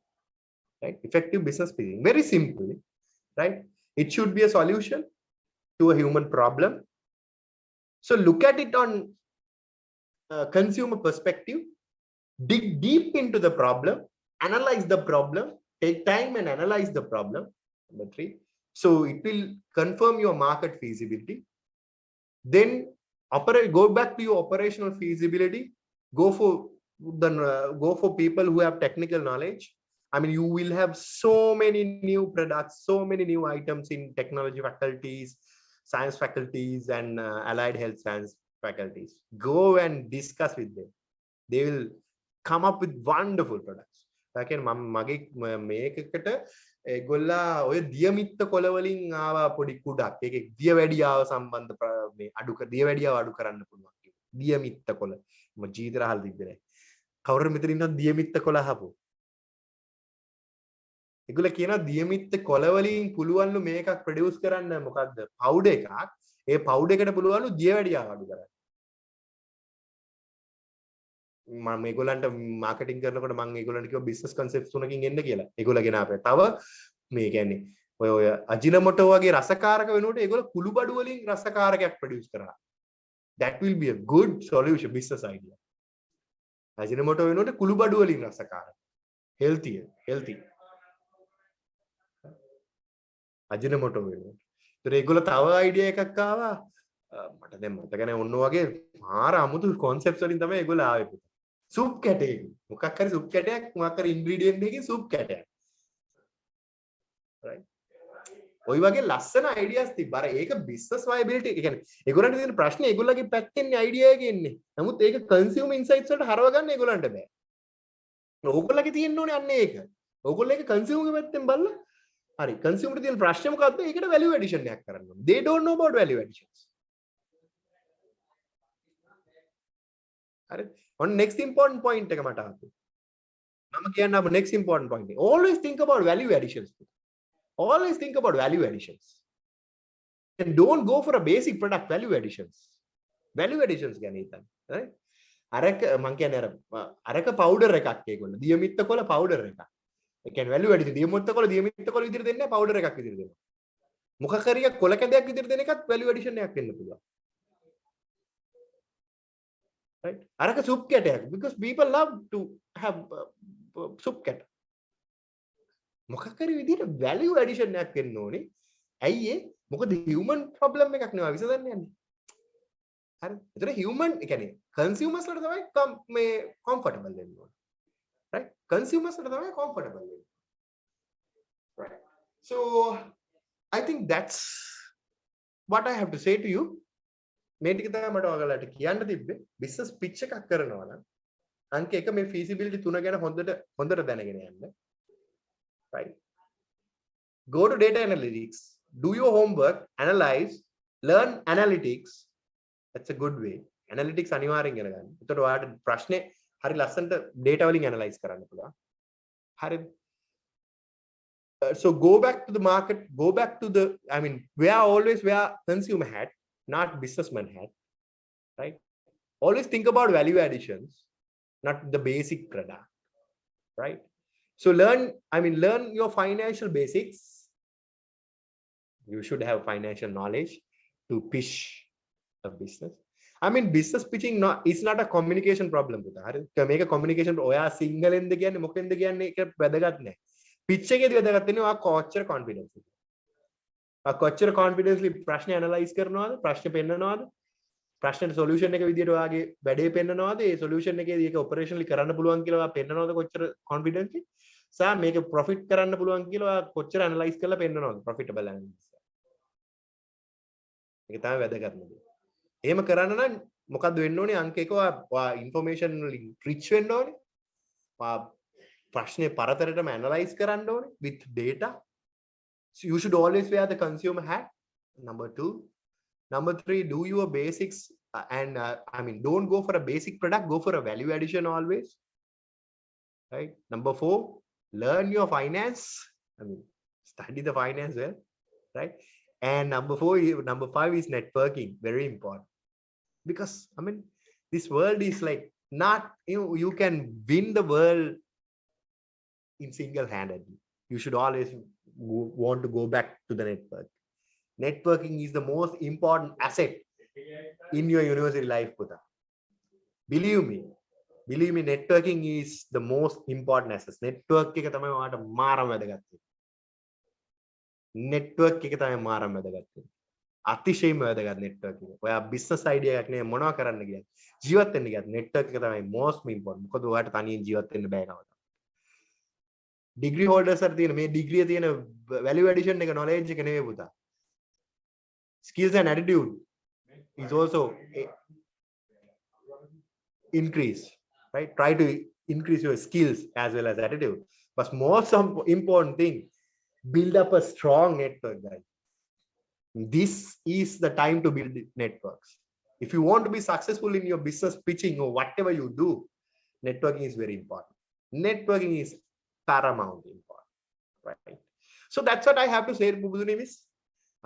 Speaker 3: right? Effective business pitching. Very simply, right? It should be a solution to a human problem. So look at it on consumer perspective. Dig deep into the problem, analyze the problem, take time and analyze the problem. Number 3. So it will confirm your market feasibility. Then go back to your operational feasibility. Go for people who have technical knowledge. I mean, you will have so many new products, so many new items in technology faculties, science faculties, and allied health science faculties. Go and discuss with them. They will come up with wonderful products. Again, මගේ මේකකට ඒගොල්ලා ඔය දියමිත්ත කොළ වලින් ආවා පොඩි කුඩක්. ඒකේ දියවැඩියාව සම්බන්ධ මේ දියවැඩියාව අඩු කරන්න පුළුවන් කිව්වා. දියමිත්ත කොළ. මම ජීවිතේ අහලා තිබ්බේ නැහැ. කවුරුර මෙතන ඉන්නවද දියමිත්ත කොළ අහපු? ඒගොල්ලෝ කියනවා දියමිත්ත කොළ වලින් පුළුවන්ලු මේකක් ප්‍රොඩියුස් කරන්න මොකද්ද? පවුඩර් එකක්. ඒ පවුඩර් එකට පුළුවන්ලු දියවැඩියාව අඩු කරන්න. මම මේගොල්ලන්ට මාකටිං කරනකොට මම ඒගොල්ලන්ට කිව්වා බිස්නස් කන්සෙප්ට්ස් තුනකින් එන්න කියලා. ඒගොල්ලෝ ගෙන ආපේ. තව මේ කියන්නේ ඔය අජිනමොටෝ වගේ රසකාරක වෙනකොට ඒගොල්ලෝ කුළු බඩු වලින් රසකාරකයක් ප්‍රොඩියුස් කරා. That will be a good solution, business idea. Ajinomoto වෙනකොට කුළු බඩු වලින් රසකාරක. healthy. අජිනමොටෝ වෙනකොට. ඒතර ඒගොල්ලෝ තව අයිඩියා එකක් ආවා. මට දැන් මතක නැහැ ඔන්න ඔයගේ මාර අමුතු concepts වලින් තමයි ඒගොල්ලෝ ආවේ. සුප් කැටේ මොකක් හරි සුප් කැටයක් මොකක් හරි ඉන්ග්‍රීඩියන්ට් එකකින් සුප් කැටයක්, right? ඔය වගේ ලස්සන ideas තිබ්බා. අර ඒක business viability. ඒ කියන්නේ ඒගොල්ලන්ට තියෙන ප්‍රශ්නේ ඒගොල්ලන්ගේ පැත්තෙන් idea එක එන්නේ. නමුත් ඒක consumer insights වලට හරව ගන්න ඒගොල්ලන්ට බෑ. ඕගොල්ලන්ගේ තියෙන්න ඕනේ අන්න ඒක. ඕගොල්ලෝ ඒක consumer පැත්තෙන් බලලා හරි consumer තියෙන ප්‍රශ්නේ මොකද්ද? ඒකට value addition එකක් කරන්න ඕනේ. They don't know about value additions. On next important point එක මට ආපු. මම කියන්න අප next important point. Always think about value additions. Always think about value additions. And don't go for a basic product, value additions. Value additions ගැන හිතන්න. right? අරක මං කියන්නේ අරක powder එකක් ඒගොල්ලෝ. දියමිත්ත කොළ powder එකක්. ඒ කියන්නේ value addition. දියමිත්ත කොළ විදිහට දෙන්නේ නැහැ powder එකක් විදිහට දෙනවා. මොකක් හරි කොළ කැදයක් විදිහට දෙන එකත් value addition එකක් වෙන්න පුළුවන්. right? Araka soup කැටයක් because people love to have soup කැට. මොකක් හරි විදිහට value addition එකක් වෙන්න ඕනේ. ඇයි ඒ? මොකද human problem එකක් නෙවෙයි විසඳන්න යන්නේ. හරි. ඒතර human ඒ කියන්නේ consumers ලාට තමයි මේ comfortable වෙන්න ඕනේ. right? Consumers ලාට තමයි comfortable වෙන්නේ. right? So I think that's what I have to say to you. මේ ටික තමයි මට ඔයාලට කියන්න තිබ්බේ. business pitch එකක් කරනවා නම් අංක 1 මේ feasibility 3 ගැන හොඳට දැනගෙන යන්න. right? Go to data analytics, do your homework, analyze, learn analytics. That's a good way. Analytics අනිවාර්යෙන් ඉගෙන ගන්න. එතකොට ඔයාලට ප්‍රශ්නේ හරි ලස්සනට data වලින් analyze කරන්න පුළුවන්. හරිද? So go back to the market, go back to the, I mean, where consumer hat, not businessman hat, right? Always think about value additions, not the basic product, right? So learn your financial basics. You should have financial knowledge to pitch a business. I mean, business pitching it's not a communication problem. Make a communication, oya single in the game, mok in the game, වැදගත් නැහැ. pitch එකේදී වැදගත් වෙන්නේ ඔයා කොච්චර confidence එකද. ඔයා කොච්චර confidently ප්‍රශ්න analyze කරනවද? ප්‍රශ්න පෙන්නනවද? ප්‍රශ්නෙට solution එක විදියට ඔයාගේ වැඩේ පෙන්නනවද? ඒ solution එකේදී ඒක operationally කරන්න පුළුවන් කියලා ඔයා පෙන්නනවද කොච්චර confidently? සහ මේක profit කරන්න පුළුවන් කියලා ඔයා කොච්චර analyze කරලා පෙන්නනවද? profitable analysis. ඒක තමයි වැදගත්ම දේ. එහෙම කරන්න නම් මොකද්ද වෙන්න ඕනේ? අංක 1 ඔයා information වලින් rich වෙන්න ඕනේ. ඔයා ප්‍රශ්නේ පරතරටම analyze කරන්න ඕනේ with data. So you should always wear the consumer hat. Number 2. Number 3, do your basics and don't go for a basic product, go for a value addition always. Right? Number 4, learn your finance. Study the finance well, right? And number 5 is networking, very important. Because this world is like not, you can win the world in single-handedly. You should always want to go back to the network. Networking is the most important asset in your university life, Putha. Believe me, networking is the most important asset. Network එක තමයි ඔයාට මාරම වැදගත්. network එක තමයි මාරම වැදගත්. අතිශයින්ම වැදගත් network එක. ඔයා business idea එකක් නේ මොනවා කරන්න ගියත් ජීවත් වෙන්න ගියත් network එක තමයි most important. මොකද ඔයාට තනියෙන් ජීවත් වෙන්න බෑ කවදාවත්. degree holders අර තියෙන මේ degree එකේ තියෙන value addition එක knowledge එක නෙවෙයි පුතා. Skills and attitude is also increase, right? Try to increase your skills as well as attitude. But most important thing, build up a strong network, guys. This is the time to build networks. If you want to be successful in your business pitching or whatever you do, networking is very important. Networking is paramount important, right? So that's what I have to say, Bubudunimis.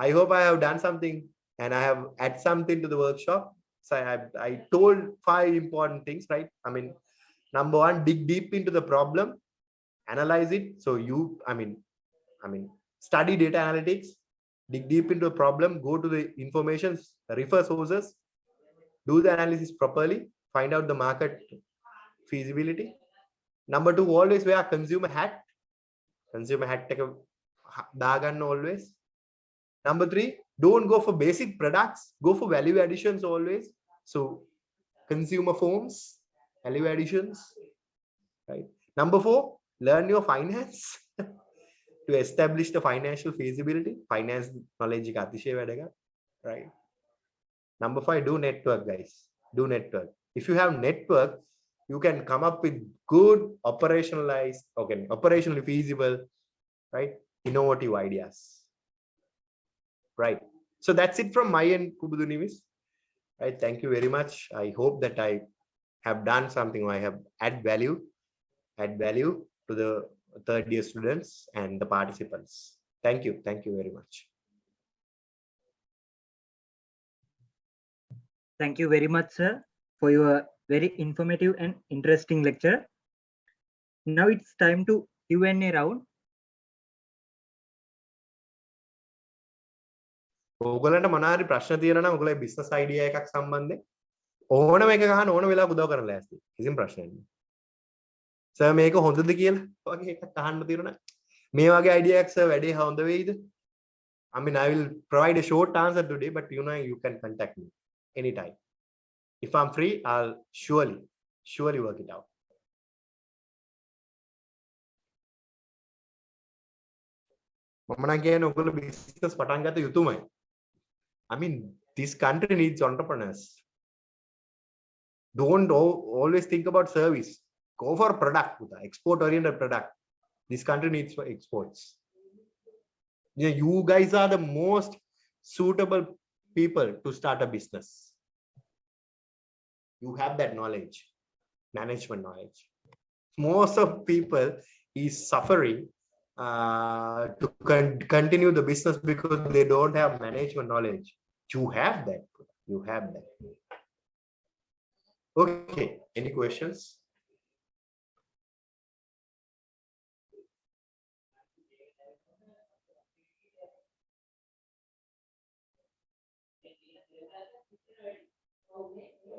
Speaker 3: I hope I have done something and I have added something to the workshop. So I told 5 important things, right? Number 1, dig deep into the problem, analyze it. So you, study data analytics, dig deep into the problem, go to the information, refer sources, do the analysis properly, find out the market feasibility. Number 2, always wear a consumer hat. Consumer hat take a dagan always. Number 3, don't go for basic products, go for value additions always. So consumer forms, value additions, right? Number 4, learn your finance to establish the financial feasibility. Finance knowledge is right? Number 5, do network, guys. Do network. If you have network, you can come up with good operationally feasible, right? Innovative ideas. Right. So that's it from my end, Kubudunimis. Right. Thank you very much. I hope that I have done something, or I have add value to the third year students and the participants. Thank you very much.
Speaker 1: Thank you very much, sir, for your very informative and interesting lecture. Now it's time to Q&A round.
Speaker 3: ඕගලන්ට මොනවාරි ප්‍රශ්න තියෙනවා නම් ඔයගොල්ලෝ business idea එකක් සම්බන්ධයෙන් ඕනම එකක අහන්න ඕන වෙලාවක උදව් කරන්න ලෑස්ති. කිසිම ප්‍රශ්නයක් නෑ. සර් මේක හොඳද කියලා වගේ එකක් අහන්න තියෙනවා. මේ වගේ idea එකක් සර් වැඩේ හොඳ වෙයිද? I mean, I will provide a short answer today, but you know, you can contact me anytime. If I'm free, I'll surely work it out. මම නම් කියන්නේ ඔයගොල්ලෝ business පටන් ගත යුතුමයි. I mean, this country needs entrepreneurs. Don't always think about service. Go for product, export-oriented product. This country needs for exports. Yeah, you guys are the most suitable people to start a business. You have that knowledge, management knowledge. Most of people is suffering to continue the business because they don't have management knowledge. You have that. Okay, any questions?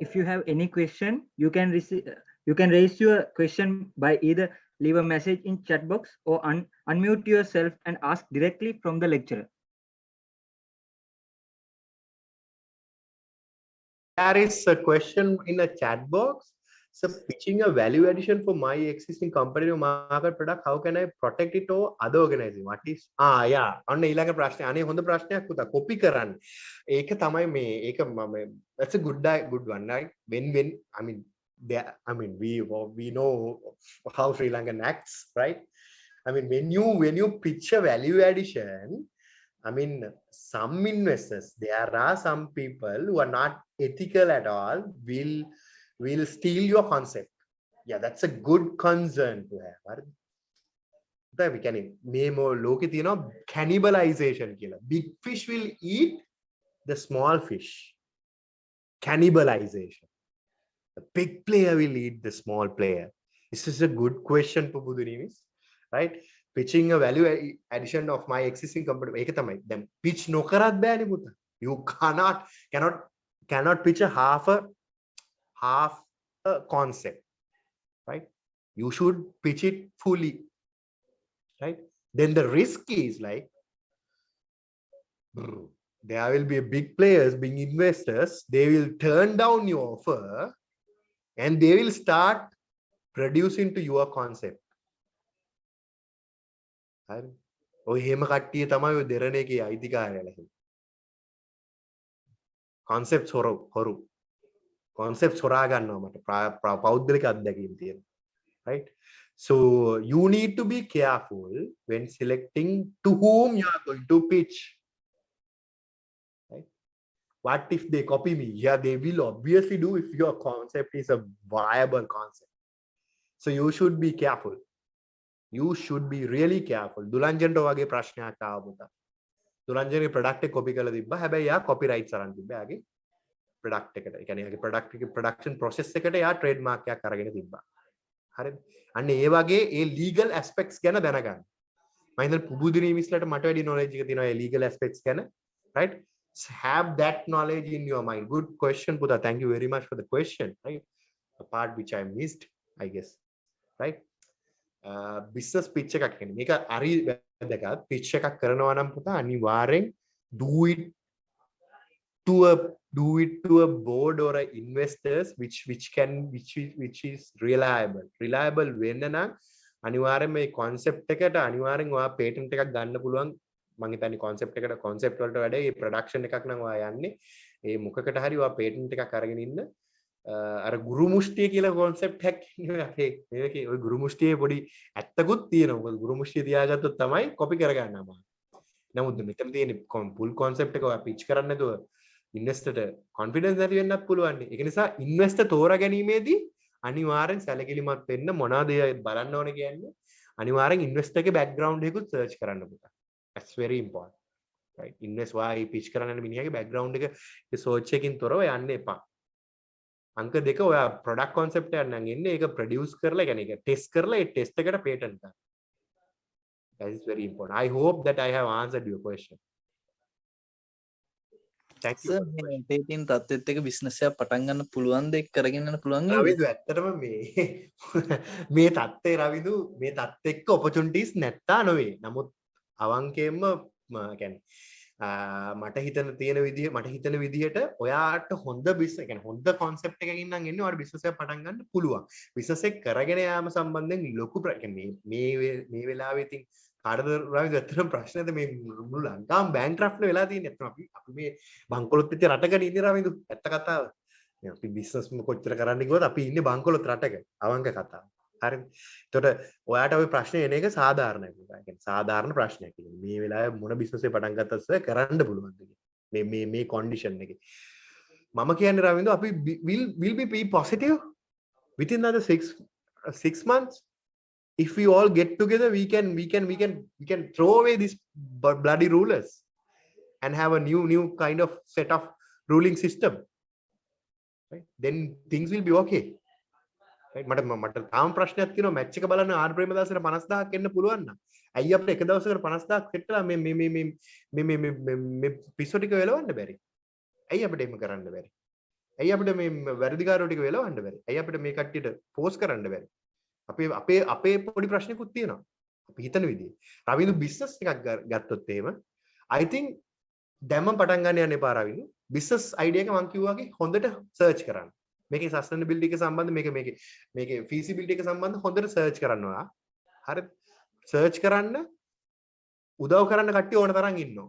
Speaker 1: If you have any question, you can raise your question by either leave a message in chat box or unmute yourself and ask directly from the lecturer.
Speaker 3: There is a question in a chat box. So pitching a value addition for my existing competitive market product, how can I protect it or other organizing? What is yeah, අන්න ඊළඟ ප්‍රශ්නේ. අනේ හොඳ ප්‍රශ්නයක් පුතා. Copy කරන්න. ඒක තමයි මේ ඒක මම that's a good one, right? When I mean we know how Sri Lankan acts, right? I mean when you pitch a value addition, I mean, some investors, there are some people who are not ethical at all, will steal your concept. Yeah, that's a good concern to have. We can name or look at, cannibalization killer. Big fish will eat the small fish. Cannibalization. The big player will eat the small player. This is a good question for Budunimis, right? Pitching a value addition of my existing company. Then pitch no karat bani puta. You cannot pitch a half a concept, right? You should pitch it fully, right? Then the risk is like there will be big players, being investors. They will turn down your offer and they will start producing to your concept. ඔය එහෙම කට්ටිය තමයි ඔය දෙරණේකේ අයිතිකාරයලා. concepts හොරු concepts හොරා ගන්නවා මට පෞද්ගලික අත්දැකීම් තියෙනවා, right? So you need to be careful when selecting to whom you are going to pitch, right? What if they copy me? Yeah, they will obviously do if your concept is a viable concept. So you should be careful. You should be really careful. දුලංජන්ට වගේ ප්‍රශ්නයක් ආවා පුතා. දුලංජන්ගේ product එක copy කරලා තිබ්බා. හැබැයි යා කොපිරයිට්ස් අරන් තිබ්බා. යාගේ ප්‍රොඩක්ට් එකට. ඒ කියන්නේ යාගේ ප්‍රොඩක්ට් එකේ ප්‍රොඩක්ෂන් ප්‍රොසෙස් එකට යා ට්‍රේඩ් මාක් එකක් අරගෙන තිබ්බා. හරිද? අන්න ඒ වගේ ඒ ලීගල් ඇස්පෙක්ට්ස් ගැන දැනගන්න. මම හිතන්නේ පුබුදිනී මිස්ලට මට වැඩි knowledge එක තියෙනවා ඒ ලීගල් ඇස්පෙක්ට්ස් ගැන. Right? Have that knowledge in your mind. Good question, Buddha. Thank you very much for the question. Right? The part which I missed, I guess. Right? Business pitch එකක් කියන්නේ මේක හරි වැදගත්. pitch එකක් කරනවා නම් පුතා අනිවාර්යෙන් do it to a board or a investors which is reliable වෙන්න නම් අනිවාර්යෙන් මේ concept එකට අනිවාර්යෙන් ඔයා patent එකක් ගන්න පුළුවන්. මම හිතන්නේ concept වලට වඩා මේ production එකක් නම් ඔයා යන්නේ ඒ මොකකට හරි ඔයා patent එකක් අරගෙන ඉන්න. අර ගුරු මුෂ්ටිය කියලා concept එකක් ඉන්නේ අපේ මේකේ ওই ගුරු මුෂ්ටියේ පොඩි ඇත්තකුත් තියෙනවා. මොකද ගුරු මුෂ්ටිය තියාගත්තොත් තමයි copy කරගන්න අමාරු. නමුත් මෙතන තියෙන full concept එක ඔයා pitch කරන්නේ නැතුව ඉන්වෙස්ටර්ට කොන්ෆිඩන්ස් නැති වෙන්නත් පුළුවන්. ඒක නිසා ඉන්වෙස්ටර් තෝරා ගැනීමේදී අනිවාර්යෙන් සැලකිලිමත් වෙන්න මොනවද බලන්න ඕනේ කියන්නේ අනිවාර්යෙන් ඉන්වෙස්ටර් එකේ බෑග්ග්‍රවුන්ඩ් එකකුත් සර්ච් කරන්න පුතා. That's very important. Right? Invest why pitch කරන්න යන මිනිහාගේ බෑග්ග්‍රවුන්ඩ් එක ඒ සර්ච් එකකින් තොරව යන්න එපා. අංක 2 ඔයා ප්‍රොඩක්ට් concept එකක් නම් එන්නේ ඒක ප්‍රොඩියුස් කරලා يعني ඒක ටෙස්ට් කරලා ඒ ටෙස්ට් එකට පේටන්ට් ගන්න. That is very important. I hope that I have answered your question. Thank you.
Speaker 8: Sir මේ තේතින් තත්ත්වෙත් එක බිස්නස් එකක් පටන් ගන්න පුළුවන් දෙයක් කරගෙන යන්න පුළුවන් නේද?
Speaker 3: රවිදු ඇත්තටම මේ තත්ත්වේ රවිදු මේ තත්ත්ව එක්ක opportunities නැත්තා නොවේ. නමුත් අවංකයෙන්ම කියන්නේ මට හිතන විදිහට ඔයාට හොඳ බිස්නස් කියන්නේ හොඳ concept එකකින් නම් එන්නේ ඔයාලට බිස්නස් එකක් පටන් ගන්න පුළුවන්. බිස්නස් එක කරගෙන යාම සම්බන්ධයෙන් ලොකු මේ වෙලාවේ ඉතින් කාටද රවිදු ඇත්තටම ප්‍රශ්නද මේ මුළු ලංකාවම බැංක්‍රෆ්ට් වෙලා තියෙන්නේ. අපි මේ බංකොලොත් වෙච්ච රටක ඉන්නේ රවිදු. ඇත්ත කතාව. අපි බිස්නස් කොච්චර කරන්න කිව්වද අපි ඉන්නේ බංකොලොත් රටක. අවංක කතාව. හරිද? එතකොට ඔයාට ওই ප්‍රශ්නේ එන එක සාධාරණයි. ඒ කියන්නේ සාධාරණ ප්‍රශ්නයක්. මේ වෙලාවේ මොන බිස්නස් එක පටන් ගත්තත් කරන්න පුළුවන්ද මේ කන්ඩිෂන් එකේ. මම කියන්නේ රවින්දු අපි will be positive within the 6 months. If we all get together, we can throw away this bloody rulers and have a new kind of set of ruling system. Right? Then things will be okay. Right? මට තාම ප්‍රශ්නයක් තියෙනවා match එක බලන්න R ප්‍රේමදාසට 50000ක් එන්න පුළුවන් නම් අයියා අපිට එක දවසකට 50000ක් සෙට්ටලා මේ පිස්සෝ ටික වෙලවන්න බැරි. ඇයි අපිට එහෙම කරන්න බැරි? ඇයි අපිට මේ වැඩිකාරෝ ටික වෙලවන්න බැරි? ඇයි අපිට මේ කට්ටියට පෝස් කරන්න බැරි? අපේ පොඩි ප්‍රශ්නකුත් තියෙනවා. අපි හිතන විදිහේ. රවින්දු බිස්නස් එකක් ගත්තොත් එහෙම I think දැම්ම පටන් ගන්න යන්න එපා රවින්දු. බිස්නස් අයිඩියා එක මම කිව්වා වගේ හොඳට සර්ච් කරන්න. මේකේ සස්ටේනබිලිටි එක සම්බන්ධ මේකේ ෆීසිබිලිටි එක සම්බන්ධ හොඳට සර්ච් කරන්න ඔයා. හරිද? සර්ච් කරන්න උදව් කරන්න කට්ටිය ඕන තරම් ඉන්නවා.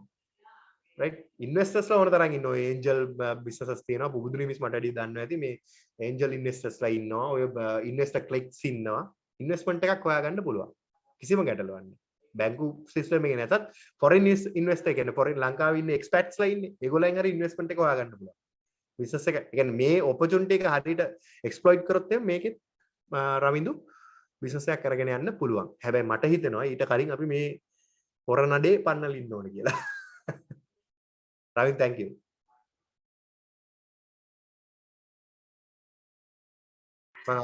Speaker 3: right? ඉන්වෙස්ටර්ස්ලා ඕන තරම් ඉන්නවා. ඒන්ජල් බිස්නසස් තියෙනවා. පුබුදුනි මිස් මට වැඩි දන්නවා ඇති මේ ඒන්ජල් ඉන්වෙස්ටර්ස්ලා ඉන්නවා. ඔය ඉන්වෙස්ටර් ක්ලික්ස් ඉන්නවා. ඉන්වෙස්ට්මන්ට් එකක් හොයාගන්න පුළුවන්. කිසිම ගැටලුවක් නැහැ. බැංකු සිස්ටම් එකේ නැතත් ෆොරින් ඉන්වෙස්ටර් කියන්නේ ෆොරින් ලංකාවේ ඉන්න එක්ස්පැට්ස්ලා ඉන්නේ. ඒගොල්ලන් හරි ඉන්වෙස්ට්මන්ට් එක හොයාගන්න පුළුවන්. බිස්නස් එක කියන්නේ මේ ඔපචුනිටි එක හරියට එක්ස්ප්ලොයිට් කරොත් එහම මේකෙත් රවින්දු බිස්නස් එකක් කරගෙන යන්න පුළුවන්. හැබැයි මට හිතෙනවා ඊට කලින් අපි මේ හොර නඩේ පන්නලා ඉන්න ඕනේ කියලා. රවින් thank you. මම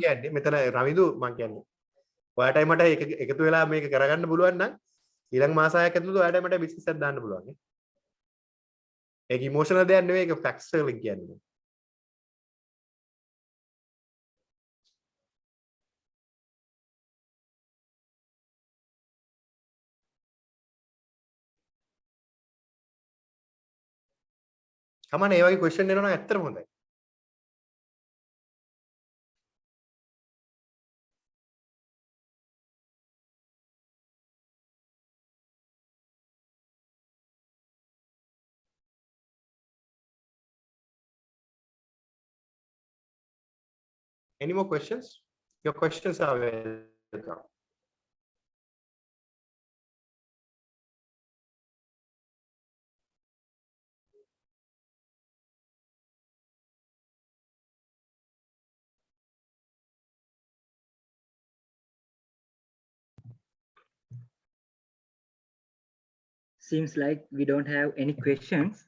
Speaker 3: කියන්නේ මෙතන රවින්දු මම කියන්නේ ඔයාටයි මට එකතු වෙලා මේක කරගන්න පුළුවන් නම් ඊළඟ මාස 6ක් ඇතුළත ඔයාටයි මට බිස්නස් එකක් දාන්න පුළුවන් නේ. ඒක ඉමෝෂනල් දෙයක් නෙවෙයි ඒක ෆැක්ට්ස් වලින් කියන්නේ. කමන්නේ ඒ වගේ ක්වෙස්චන් එනවා නම් ඇත්තටම හොඳයි. Any more questions? Your questions are welcome.
Speaker 1: Seems like we don't have any questions.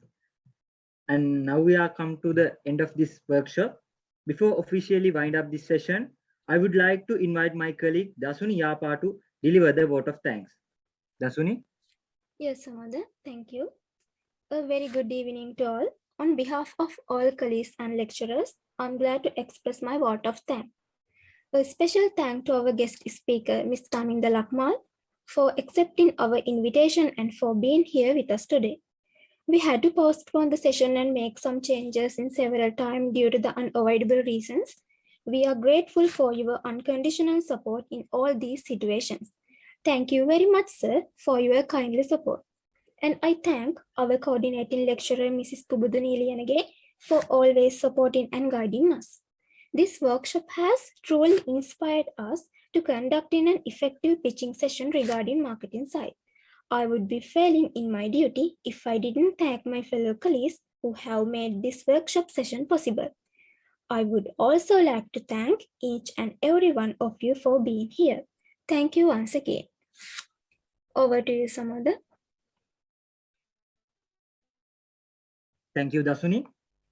Speaker 1: And now we are come to the end of this workshop. Before officially wind up this session, I would like to invite my colleague Dasuni Yapa to deliver the vote of thanks. Dasuni?
Speaker 9: Yes, Samada, thank you. A very good evening to all. On behalf of all colleagues and lecturers, I'm glad to express my vote of thanks. A special thank to our guest speaker, Ms. Aminda Lakmal, for accepting our invitation and for being here with us today. We had to postpone the session and make some changes in several times due to the unavoidable reasons. We are grateful for your unconditional support in all these situations. Thank you very much, sir, for your kindly support. And I thank our coordinating lecturer, Mrs. Pubuduni Iliyanage, for always supporting and guiding us. This workshop has truly inspired us to conduct an effective pitching session regarding marketing side. I would be failing in my duty if I didn't thank my fellow colleagues who have made this workshop session possible. I would also like to thank each and every one of you for being here. Thank you once again. Over to you, Samadha.
Speaker 1: Thank you, Dasuni.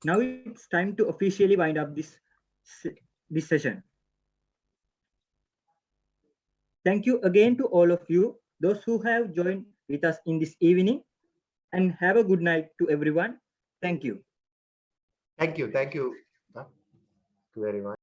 Speaker 1: Now it's time to officially wind up this session. Thank you again to all of you, those who have joined with us in this evening, and have a good night to everyone. Thank you.
Speaker 3: Thank you. Thank you very much.